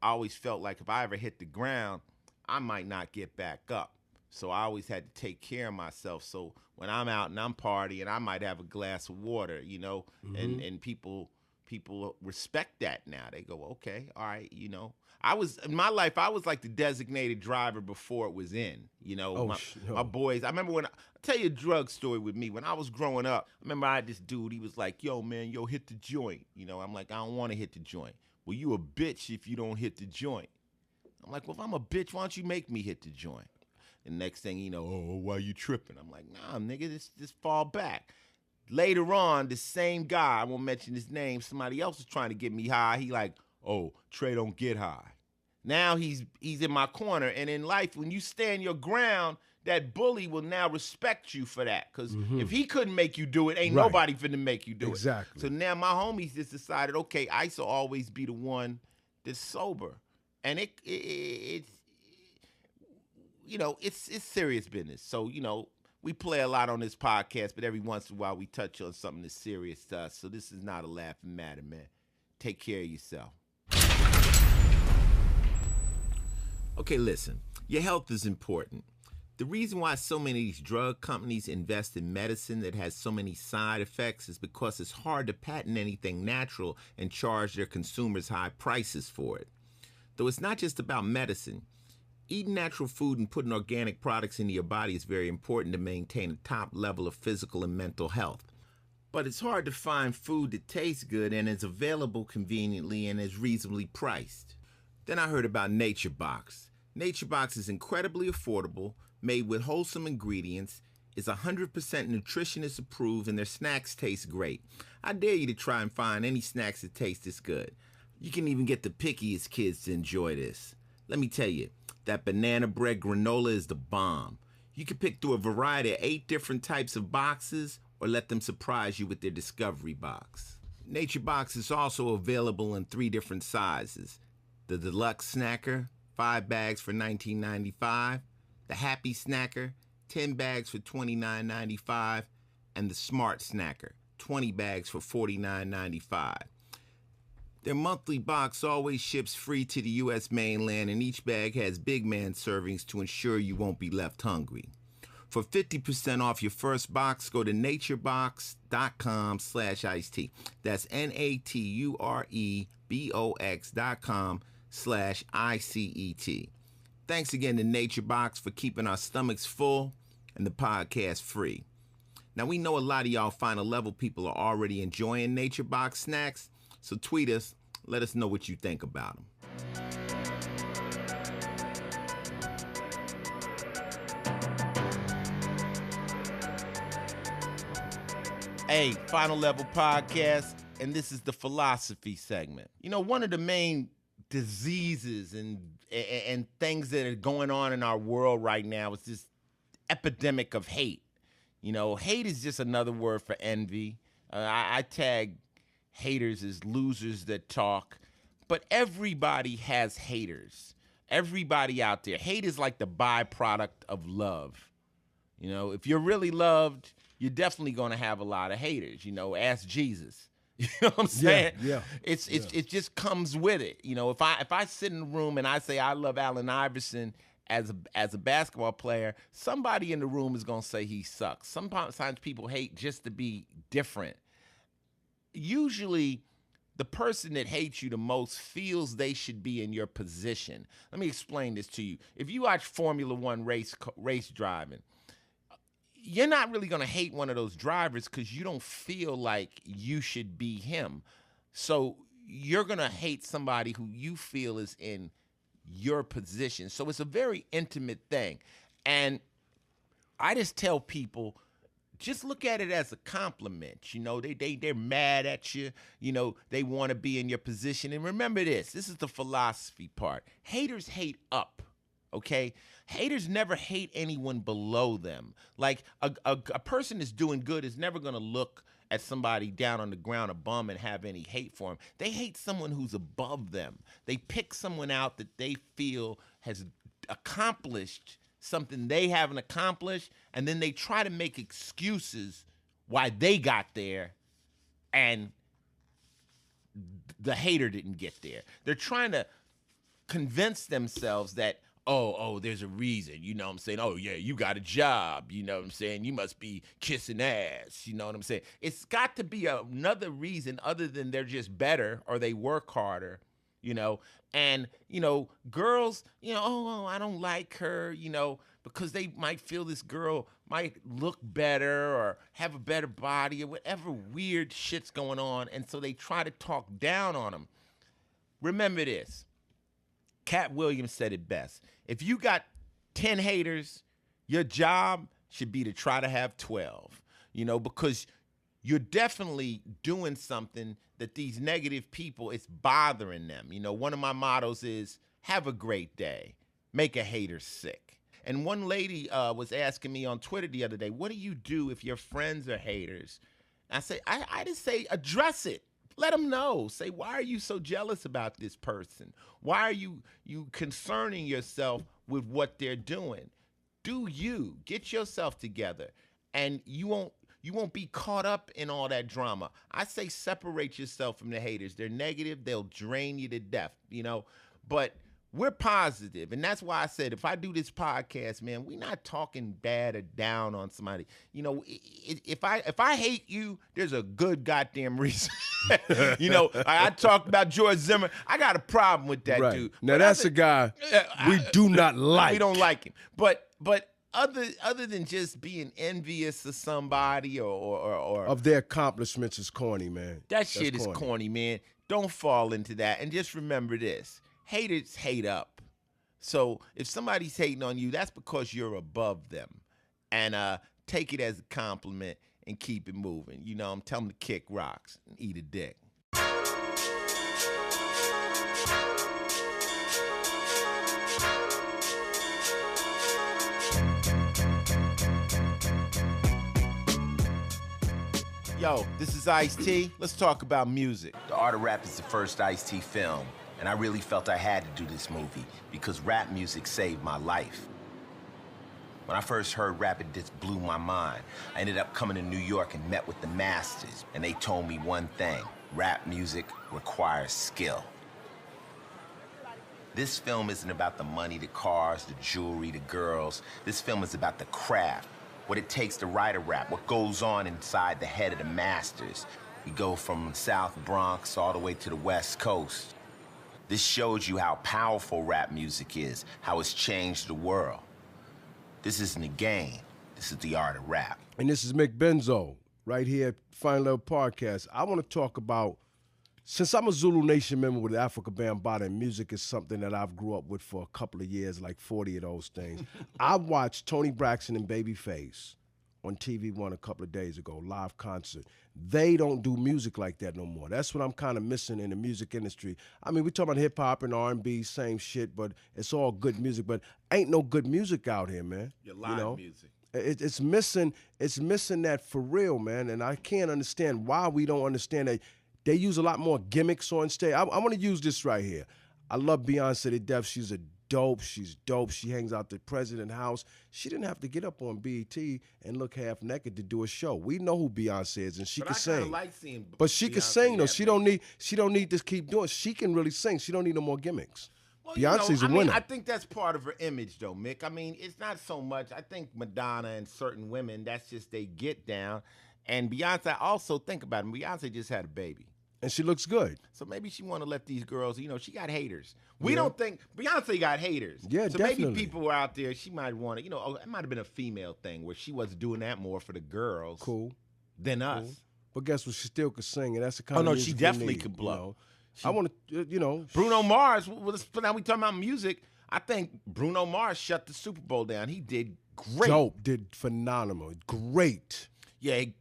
always felt like if I ever hit the ground, I might not get back up. So I always had to take care of myself. So when I'm out and I'm partying, I might have a glass of water, and people respect that now. They go, okay, all right, in my life, I was like the designated driver before it was in, my boys. I remember I'll tell you a drug story with me. When I was growing up, I remember I had this dude, he was like, yo, man, hit the joint. I'm like, I don't want to hit the joint. Well, you a bitch if you don't hit the joint. I'm like, well, if I'm a bitch, why don't you make me hit the joint? And next thing you know, why you tripping? I'm like, nah, nigga, just fall back. Later on, the same guy, I won't mention his name, somebody else was trying to get me high. He like, oh, Trey don't get high. Now he's in my corner. And in life, when you stand your ground, that bully will now respect you for that. Because if he couldn't make you do it, ain't nobody finna make you do it. Exactly. So now my homies just decided, okay, Ice will always be the one that's sober. And it's serious business. So, we play a lot on this podcast, but every once in a while we touch on something that's serious to us. So this is not a laughing matter, man. Take care of yourself. Okay, listen. Your health is important. The reason why so many of these drug companies invest in medicine that has so many side effects is because it's hard to patent anything natural and charge their consumers high prices for it. Though it's not just about medicine. Eating natural food and putting organic products into your body is very important to maintain a top level of physical and mental health. But it's hard to find food that tastes good and is available conveniently and is reasonably priced. Then I heard about NatureBox. NatureBox is incredibly affordable, made with wholesome ingredients, is 100% nutritionist approved, and their snacks taste great. I dare you to try and find any snacks that taste this good. You can even get the pickiest kids to enjoy this. Let me tell you, that banana bread granola is the bomb. You can pick through a variety of 8 different types of boxes or let them surprise you with their discovery box. NatureBox is also available in 3 different sizes. The Deluxe Snacker, 5 bags for $19.95. The Happy Snacker, 10 bags for $29.95. And the Smart Snacker, 20 bags for $49.95. Their monthly box always ships free to the U.S. mainland, and each bag has big man servings to ensure you won't be left hungry. For 50% off your first box, go to naturebox.com/iced. That's naturebox.com/ICET. Thanks again to NatureBox for keeping our stomachs full and the podcast free. Now, we know a lot of y'all final level people are already enjoying NatureBox snacks, so tweet us, let us know what you think about them. Hey, Final Level Podcast, and this is the philosophy segment. You know, one of the main diseases and things that are going on in our world right now is this epidemic of hate. You know, hate is just another word for envy. I tag haters as losers that talk, but everybody has haters. Everybody out there. Hate is like the byproduct of love. You know, if you're really loved, you're definitely going to have a lot of haters. You know, ask Jesus. You know what I'm saying? Yeah. It just comes with it. You know, if I sit in a room and I say I love Allen Iverson as a basketball player, somebody in the room is going to say he sucks. Sometimes people hate just to be different. Usually, the person that hates you the most feels they should be in your position. Let me explain this to you. If you watch Formula One race driving, you're not really going to hate one of those drivers because you don't feel like you should be him. So you're going to hate somebody who you feel is in your position. So it's a very intimate thing. And I just tell people, just look at it as a compliment. You know, they're mad at you. You know, they want to be in your position. And remember this is the philosophy part. Haters hate up, okay? Haters never hate anyone below them. Like a person that's doing good is never going to look at somebody down on the ground, a bum, and have any hate for him. They hate someone who's above them. They pick someone out that they feel has accomplished something they haven't accomplished, and then they try to make excuses why they got there and the hater didn't get there. They're trying to convince themselves that, oh, there's a reason, you know what I'm saying? Oh, yeah, you got a job, you know what I'm saying? You must be kissing ass, you know what I'm saying? It's got to be another reason other than they're just better or they work harder, you know? And, you know, girls, you know, oh, I don't like her, you know, because they might feel this girl might look better or have a better body or whatever weird shit's going on, and so they try to talk down on them. Remember this. Cat Williams said it best. If you got 10 haters, your job should be to try to have 12, you know, because you're definitely doing something that these negative people, it's bothering them. You know, one of my mottos is, have a great day, make a hater sick. And one lady was asking me on Twitter the other day, what do you do if your friends are haters? I say, I just say, address it. Let them know. Say, why are you so jealous about this person? Why are you concerning yourself with what they're doing? Do you get yourself together, and you won't be caught up in all that drama. I say separate yourself from the haters. They're negative. They'll drain you to death, you know. But we're positive, and that's why I said if I do this podcast, man, we're not talking bad or down on somebody. You know, if I hate you, there's a good goddamn reason. You know, I talked about George Zimmerman. I got a problem with that dude. Now, that's a guy we do not like. We don't like him. But other than just being envious of somebody or of their accomplishments is corny, man. That shit is corny, man. Don't fall into that. And just remember this. Haters hate up. So if somebody's hating on you, that's because you're above them. And take it as a compliment and keep it moving. You know, I'm telling them to kick rocks and eat a dick. Yo, this is Ice-T. Let's talk about music. The Art of Rap is the first Ice-T film, and I really felt I had to do this movie because rap music saved my life. When I first heard rap, it just blew my mind. I ended up coming to New York and met with the masters, and they told me one thing: rap music requires skill. This film isn't about the money, the cars, the jewelry, the girls. This film is about the craft, what it takes to write a rap, what goes on inside the head of the masters. We go from South Bronx all the way to the West Coast. This shows you how powerful rap music is, how it's changed the world. This isn't a game. This is the art of rap. And this is Mick Benzo, right here at Final Level Podcast. I want to talk about, since I'm a Zulu Nation member with Africa Bambaataa, and music is something that I've grew up with for a couple of years, like 40 of those things. I watched Tony Braxton and Babyface on TV One a couple of days ago, live concert. They don't do music like that no more. That's what I'm kind of missing in the music industry. I mean, we talk about hip-hop and R&B, same shit, but it's all good music. But ain't no good music out here, man. Your live music. It's missing that for real, man. And I can't understand why we don't understand that. They use a lot more gimmicks on stage. I want to use this right here. I love Beyonce to death. She's dope. She's dope. She hangs out the president's house. She didn't have to get up on BET and look half naked to do a show. We know who Beyonce is, and she can sing. Like seeing but she can sing though. She don't need to keep doing. She can really sing. She don't need no more gimmicks. Well, Beyonce's a winner. I think that's part of her image, though, Mick. I mean, it's not so much. I think Madonna and certain women, that's just they get down. And Beyonce, also think about it. Beyonce just had a baby. And she looks good. So maybe she want to let these girls, she got haters. We don't think, Beyonce got haters. Yeah, so definitely. Maybe people were out there, she might want to, it might have been a female thing where she was doing that more for the girls than us. But guess what? She still could sing, and that's the kind of music she definitely we need, could blow. I want to, Bruno Mars, now we talking about music, I think Bruno Mars shut the Super Bowl down. He did great. Dope, did phenomenal. Great. Yeah, he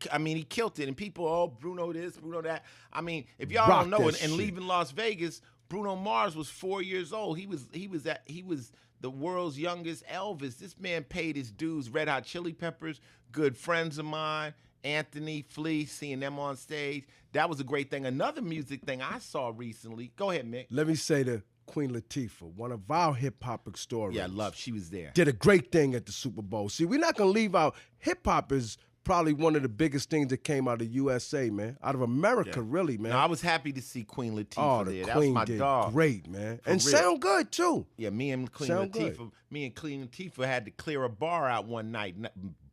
killed it. And people, Bruno this, Bruno that. I mean, if y'all don't know, and leaving Las Vegas, Bruno Mars was 4 years old. He was the world's youngest Elvis. This man paid his dues. Red Hot Chili Peppers, good friends of mine, Anthony, Flea, seeing them on stage. That was a great thing. Another music thing I saw recently. Go ahead, Mick. Let me say to Queen Latifah, one of our hip-hop historians. Yeah, she was there. Did a great thing at the Super Bowl. See, we're not going to leave out, hip-hop is probably one of the biggest things that came out of USA, man. Out of America, really, man. No, I was happy to see Queen Latifah there. That Queen was my did dog. Great, man. For and real. Sound good, too. Yeah, me and Queen Latifah had to clear a bar out one night,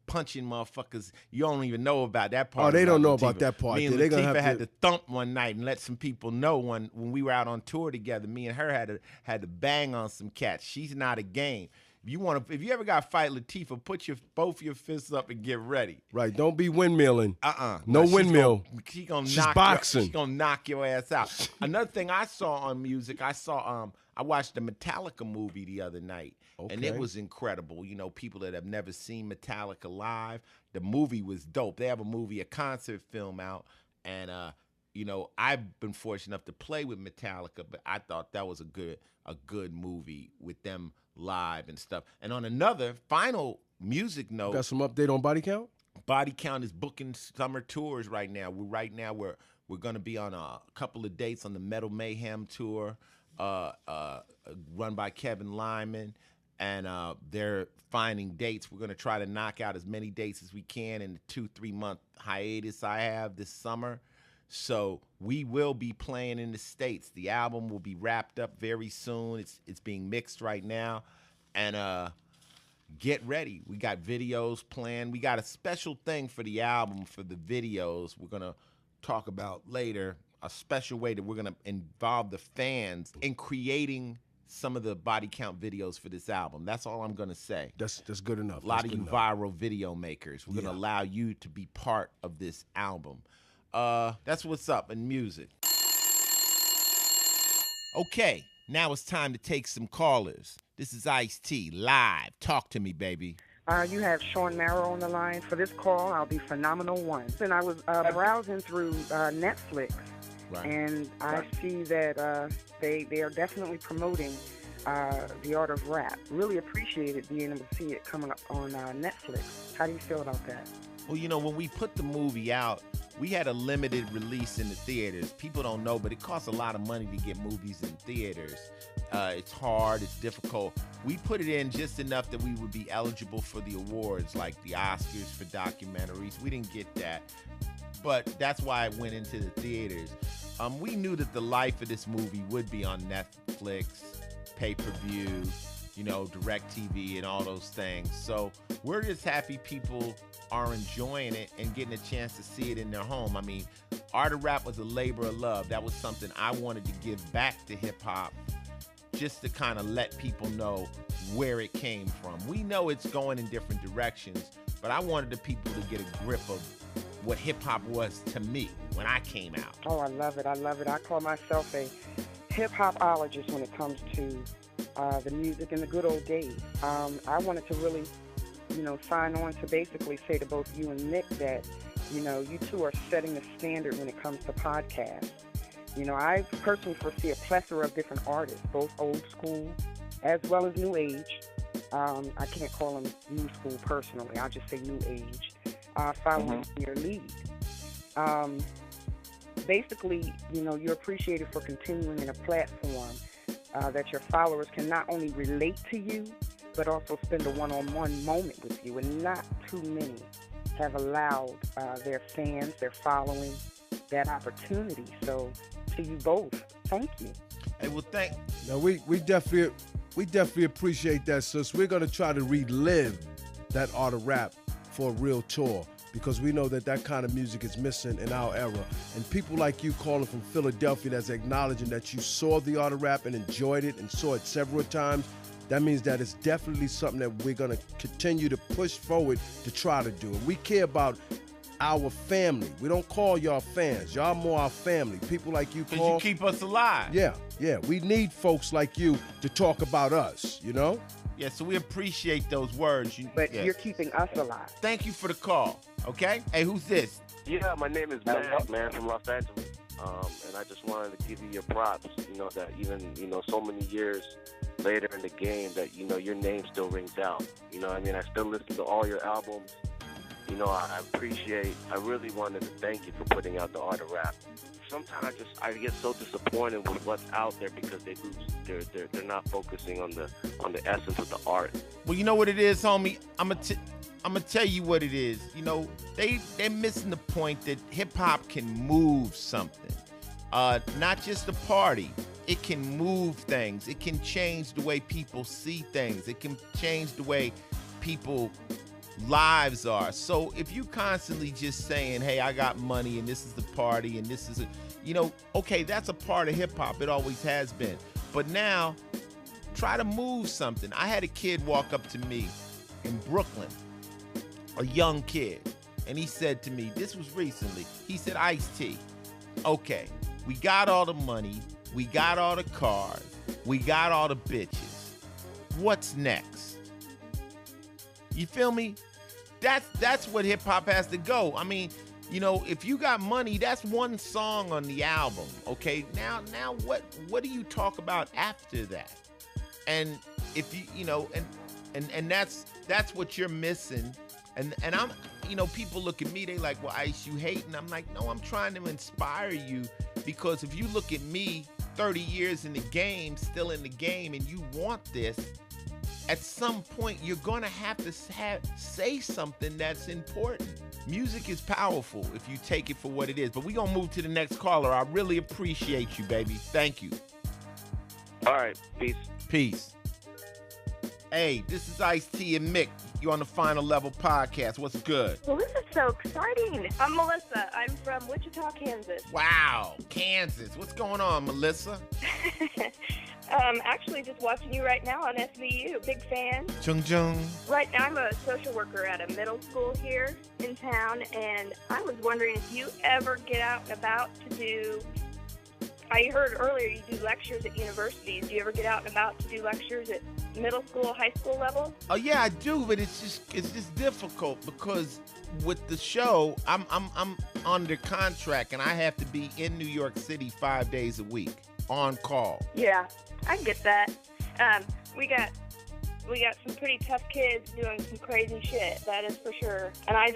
punching motherfuckers you don't even know about that part. Oh, they don't know about that part. Me and They're Latifah gonna had to thump one night and let some people know when we were out on tour together. Me and her had to bang on some cats. She's not a game. If you ever got to fight Latifah, put both your fists up and get ready. Right, don't be windmilling. No she's windmill. She's boxing. She's gonna knock your ass out. Another thing I saw on music, I watched the Metallica movie the other night, and it was incredible. People that have never seen Metallica live, the movie was dope. They have a concert film out, and I've been fortunate enough to play with Metallica, but I thought that was a good movie with them live and stuff. And on another final music note, got some update on Body Count? Body Count is booking summer tours right now. We're going to be on a couple of dates on the Metal Mayhem tour, run by Kevin Lyman, and they're finding dates. We're going to try to knock out as many dates as we can in the 2-3 month hiatus I have this summer. So we will be playing in the States. The album will be wrapped up very soon. It's being mixed right now. And get ready. We got videos planned. We got a special thing for the album, for the videos we're going to talk about later, a special way that we're going to involve the fans in creating some of the Body Count videos for this album. That's all I'm going to say. That's good enough. A lot of you viral video makers. We're going to allow you to be part of this album. That's what's up in music. Okay, now it's time to take some callers. This is Ice-T live. Talk to me, baby. You have Sean Marrow on the line. For this call, I'll be Phenomenal One. And I was browsing through Netflix, and I see that they are definitely promoting the art of rap. Really appreciated being able to see it coming up on Netflix. How do you feel about that? Well, when we put the movie out, we had a limited release in the theaters. People don't know, but it costs a lot of money to get movies in theaters. It's hard, it's difficult. We put it in just enough that we would be eligible for the awards, like the Oscars for documentaries. We didn't get that, but that's why it went into the theaters. We knew that the life of this movie would be on Netflix, pay-per-view, you know, DirecTV and all those things. So we're just happy people are enjoying it and getting a chance to see it in their home. I mean, Art of Rap was a labor of love. That was something I wanted to give back to hip-hop, just to kind of let people know where it came from. We know it's going in different directions, but I wanted the people to get a grip of what hip-hop was to me when I came out. Oh, I love it. I love it. I call myself a hip-hopologist when it comes to the music in the good old days. I wanted to really, you know, sign on to basically say to both you and Mick that, you know, you two are setting the standard when it comes to podcasts. You know, I personally foresee a plethora of different artists, both old school as well as new age. I can't call them new school personally. I'll just say new age. Following your lead. Basically, you know, you're appreciated for continuing in a platform that your followers can not only relate to you, but also spend a one-on-one moment with you. And not too many have allowed their fans, their following, that opportunity. So, to you both, thank you. Hey, well, Now, we definitely appreciate that, sis. We're going to try to relive that Art of Rap for a real tour, because we know that that kind of music is missing in our era. And people like you calling from Philadelphia that's acknowledging that you saw the Art of Rap and enjoyed it and saw it several times, that means that it's definitely something that we're going to continue to push forward to try to do. And we care about our family. We don't call y'all fans. Y'all more our family. People like you call. Because you keep us alive. Yeah. We need folks like you to talk about us, you know? Yeah, so we appreciate those words. But you're keeping us alive. Thank you for the call, okay? Hey, who's this? Yeah, my name is Matt, man, from Los Angeles. And I just wanted to give you your props, you know, that even, you know, so many years later in the game that, you know, your name still rings out. You know what I mean? I still listen to all your albums. You know, I really wanted to thank you for putting out the Art of Rap. Sometimes I get so disappointed with what's out there because they're not focusing on the essence of the art. Well, you know what it is, homie? I'm gonna tell you what it is. You know, they're missing the point that hip hop can move something, not just a party. It can move things. It can change the way people see things. It can change the way people lives are. So if you constantly just saying, hey, I got money and this is the party and this is you know, okay, that's a part of hip hop. It always has been. But now try to move something. I had a kid walk up to me in Brooklyn, a young kid, and he said to me, this was recently, he said, Ice-T, okay, we got all the money, we got all the cars, we got all the bitches. What's next? You feel me? That's what hip hop has to go. I mean, you know, if you got money, that's one song on the album. Okay, now what do you talk about after that? And if you know, and that's what you're missing. And I'm, you know, people look at me, they like, well, Ice, you hating? I'm like, no, I'm trying to inspire you, because if you look at me, 30 years in the game, still in the game, and you want this, at some point, you're going to have to say something that's important. Music is powerful if you take it for what it is. But we're going to move to the next caller. I really appreciate you, baby. Thank you. All right. Peace. Peace. Hey, this is Ice-T and Mick. You're on the Final Level Podcast. What's good? Well, this is so exciting. I'm Melissa. I'm from Wichita, Kansas. Wow, Kansas. What's going on, Melissa? Actually just watching you right now on SVU. Big fan. Chung Chung. Right now I'm a social worker at a middle school here in town, and I was wondering if you ever get out and about to do, I heard earlier you do lectures at universities. Do you ever get out and about to do lectures at middle school, high school level? Oh yeah, I do, but it's just difficult because with the show, I'm under contract and I have to be in New York City 5 days a week on call. Yeah, I get that. We got we got some pretty tough kids doing some crazy shit. That is for sure. And I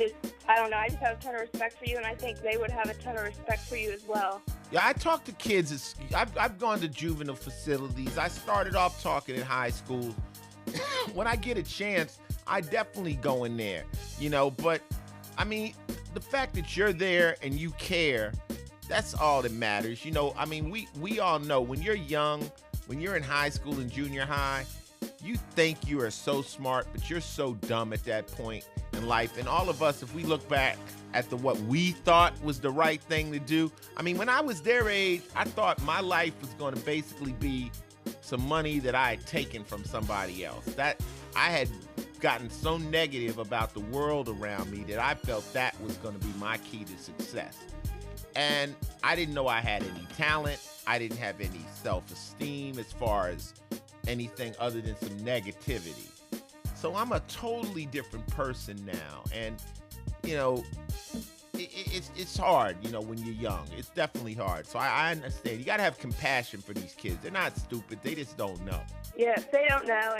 don't know. I just have a ton of respect for you, and I think they would have a ton of respect for you as well. Yeah, I talk to kids. I've gone to juvenile facilities. I started off talking in high school. When I get a chance, I definitely go in there, you know. But, I mean, the fact that you're there and you care, that's all that matters. You know, I mean, we all know when you're young, when you're in high school and junior high, you think you are so smart, but you're so dumb at that point in life. And all of us, if we look back at what we thought was the right thing to do, I mean, when I was their age, I thought my life was going to basically be some money that I had taken from somebody else. That I had gotten so negative about the world around me that I felt that was going to be my key to success. And I didn't know I had any talent. I didn't have any self-esteem as far as anything other than some negativity. So I'm a totally different person now. And, you know, it's hard, you know, when you're young. It's definitely hard. So I understand. You got to have compassion for these kids. They're not stupid. They just don't know. Yes, they don't know.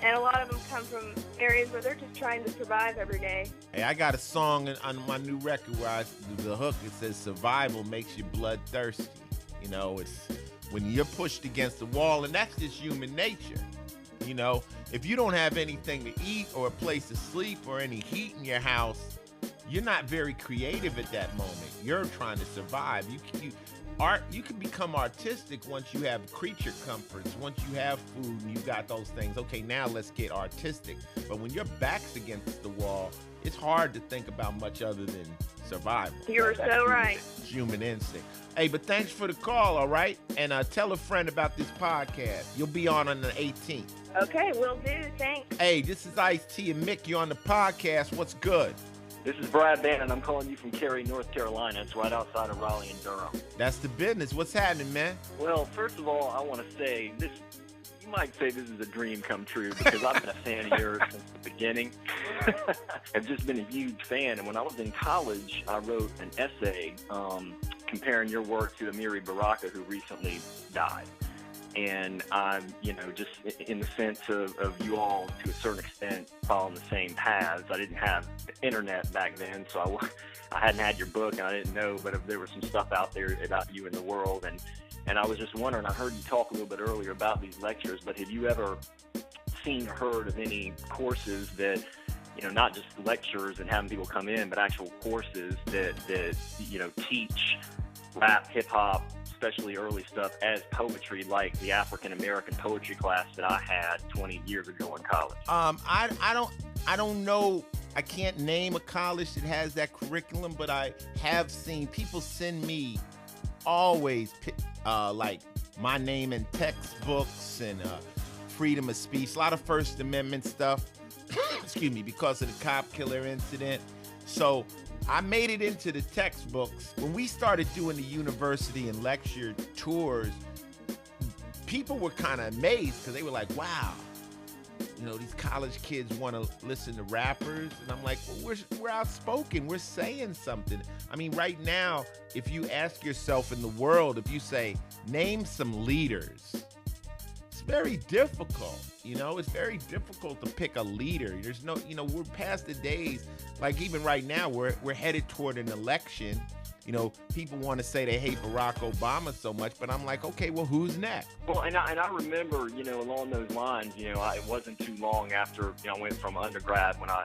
And a lot of them come from areas where they're just trying to survive every day. Hey, I got a song on my new record where the hook, it says survival makes you bloodthirsty. You know, it's when you're pushed against the wall, and that's just human nature. You know, if you don't have anything to eat or a place to sleep or any heat in your house, you're not very creative at that moment. You're trying to survive. You can become artistic once you have creature comforts, once you have food and you got those things. Okay, now let's get artistic. But when your back's against the wall, it's hard to think about much other than survival. You're so right. It's human instinct. Hey, but thanks for the call, all right? And tell a friend about this podcast. You'll be on the 18th. Okay, will do. Thanks. Hey, this is Ice-T and Mick. You're on the podcast. What's good? This is Brad Bannon. I'm calling you from Cary, North Carolina. It's right outside of Raleigh and Durham. That's the business. What's happening, man? Well, first of all, I want to say this. You might say this is a dream come true because I've been a fan of yours since the beginning. I've just been a huge fan. And when I was in college, I wrote an essay comparing your work to Amiri Baraka, who recently died. And I'm, you know, just in the sense of you all, to a certain extent, following the same paths. I didn't have the internet back then, so I hadn't had your book, and I didn't know, but if there was some stuff out there about you in the world. And I was just wondering, I heard you talk a little bit earlier about these lectures, but have you ever seen or heard of any courses that, you know, not just lectures and having people come in, but actual courses that you know, teach rap, hip-hop, especially early stuff, as poetry, like the African American poetry class that I had 20 years ago in college? I don't know. I can't name a college that has that curriculum, but I have seen people send me always like my name in textbooks and freedom of speech, a lot of First Amendment stuff. Excuse me, because of the cop killer incident. So I made it into the textbooks. When we started doing the university and lecture tours, people were kind of amazed because they were like, wow, you know, these college kids want to listen to rappers. And I'm like, well, we're outspoken. We're saying something. I mean, right now, if you ask yourself in the world, if you say, name some leaders, it's very difficult. You know, it's very difficult to pick a leader. There's no, you know, we're past the days, like even right now, we're headed toward an election. You know, people want to say they hate Barack Obama so much, but I'm like, okay, well, who's next? Well, and I remember, you know, along those lines, you know, it wasn't too long after, you know, I went from undergrad when I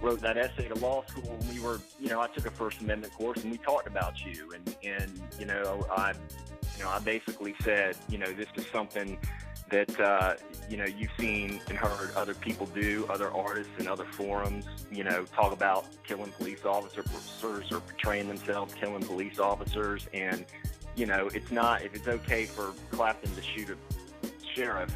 wrote that essay to law school, and we were, you know, I took a First Amendment course and we talked about you, and you know, I basically said, you know, this is something that, you know, you've seen and heard other people do, other artists in other forums, you know, talk about killing police officers or portraying themselves killing police officers. And, you know, it's not, if it's okay for Clapton to shoot a sheriff,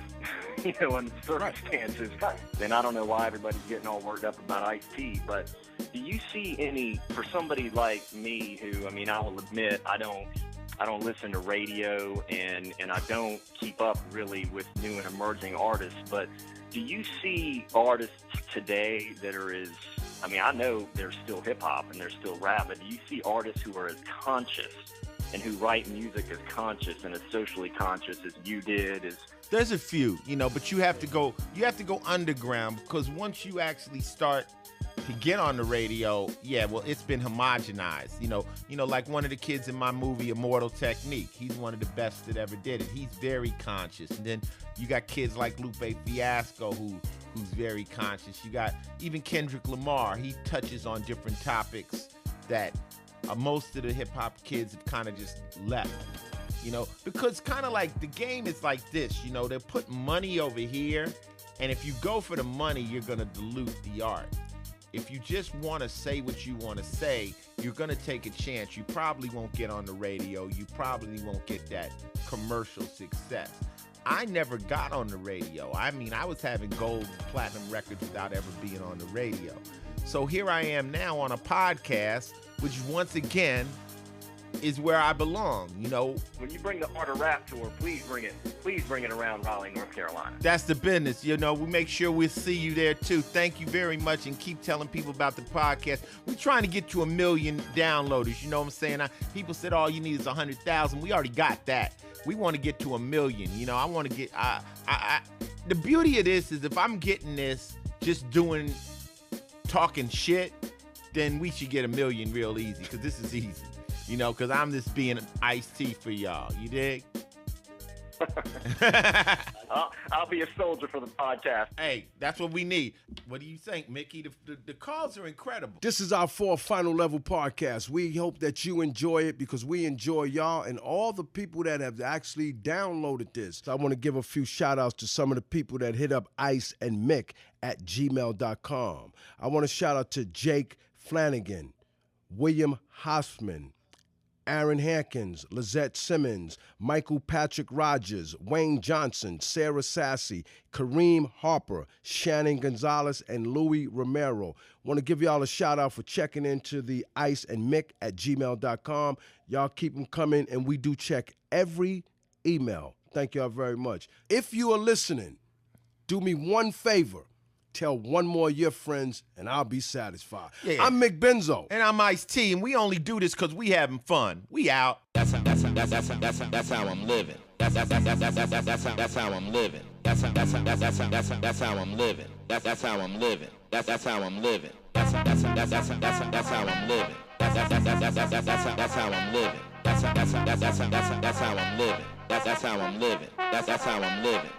you know, in circumstances, then I don't know why everybody's getting all worked up about Ice-T. But do you see any, for somebody like me who, I mean, I will admit, I don't listen to radio and I don't keep up really with new and emerging artists, but do you see artists today that are I mean, I know there's still hip hop and there's still rap, but do you see artists who are as conscious and who write music as conscious and as socially conscious as you did. There's a few, but you have to go underground, because once you actually start to get on the radio, it's been homogenized. Like one of the kids in my movie Immortal Technique, he's one of the best that ever did it. He's very conscious. And then you got kids like Lupe Fiasco who's very conscious. You got even Kendrick Lamar. He touches on different topics that most of the hip-hop kids have kind of just left. Because kind of like the game is like this, they're putting money over here, and if you go for the money, you're going to dilute the art. If you just want to say what you want to say, you're going to take a chance. You probably won't get on the radio. You probably won't get that commercial success. I never got on the radio. I mean, I was having gold, platinum records without ever being on the radio. So here I am now on a podcast, which once again is where I belong. When you bring the art of rap tour, please bring it around Raleigh, North Carolina. That's the business. We make sure we see you there too. Thank you very much, and keep telling people about the podcast. We're trying to get to 1 million downloaders. You know what I'm saying? People said all you need is 100,000. We already got that. We want to get to 1 million. I want to get. The beauty of this is if I'm getting this just talking shit, then we should get 1 million real easy, because this is easy. Because I'm just being Ice-T for y'all. You dig? I'll be a soldier for the podcast. Hey, that's what we need. What do you think, Mickey? The calls are incredible. This is our 4th Final Level podcast. We hope that you enjoy it, because we enjoy y'all and all the people that have actually downloaded this. So I want to give a few shout-outs to some of the people that hit up Ice and Mick at gmail.com. I want to shout out to Jake Flanagan, William Hoffman, Aaron Hankins, Lizette Simmons, Michael Patrick Rogers, Wayne Johnson, Sarah Sassy, Kareem Harper, Shannon Gonzalez, and Louis Romero. Want to give y'all a shout out for checking into the Ice and Mick at gmail.com. Y'all keep them coming, and we do check every email. Thank y'all very much. If you are listening, do me one favor. Tell one more of your friends, and I'll be satisfied. Yeah. I'm Mick Benzo. And I'm Ice-T, and we only do this because we having fun. We out. That's how I'm living. That's how I'm living. That's how I'm living. That's how I'm living. That's how I'm living. That's how I'm living. That's how I'm living. That's how I'm living. That's how I'm living. That's how I'm living. That's how I'm living. That's how I'm living. That's how I'm living. That's how I'm living.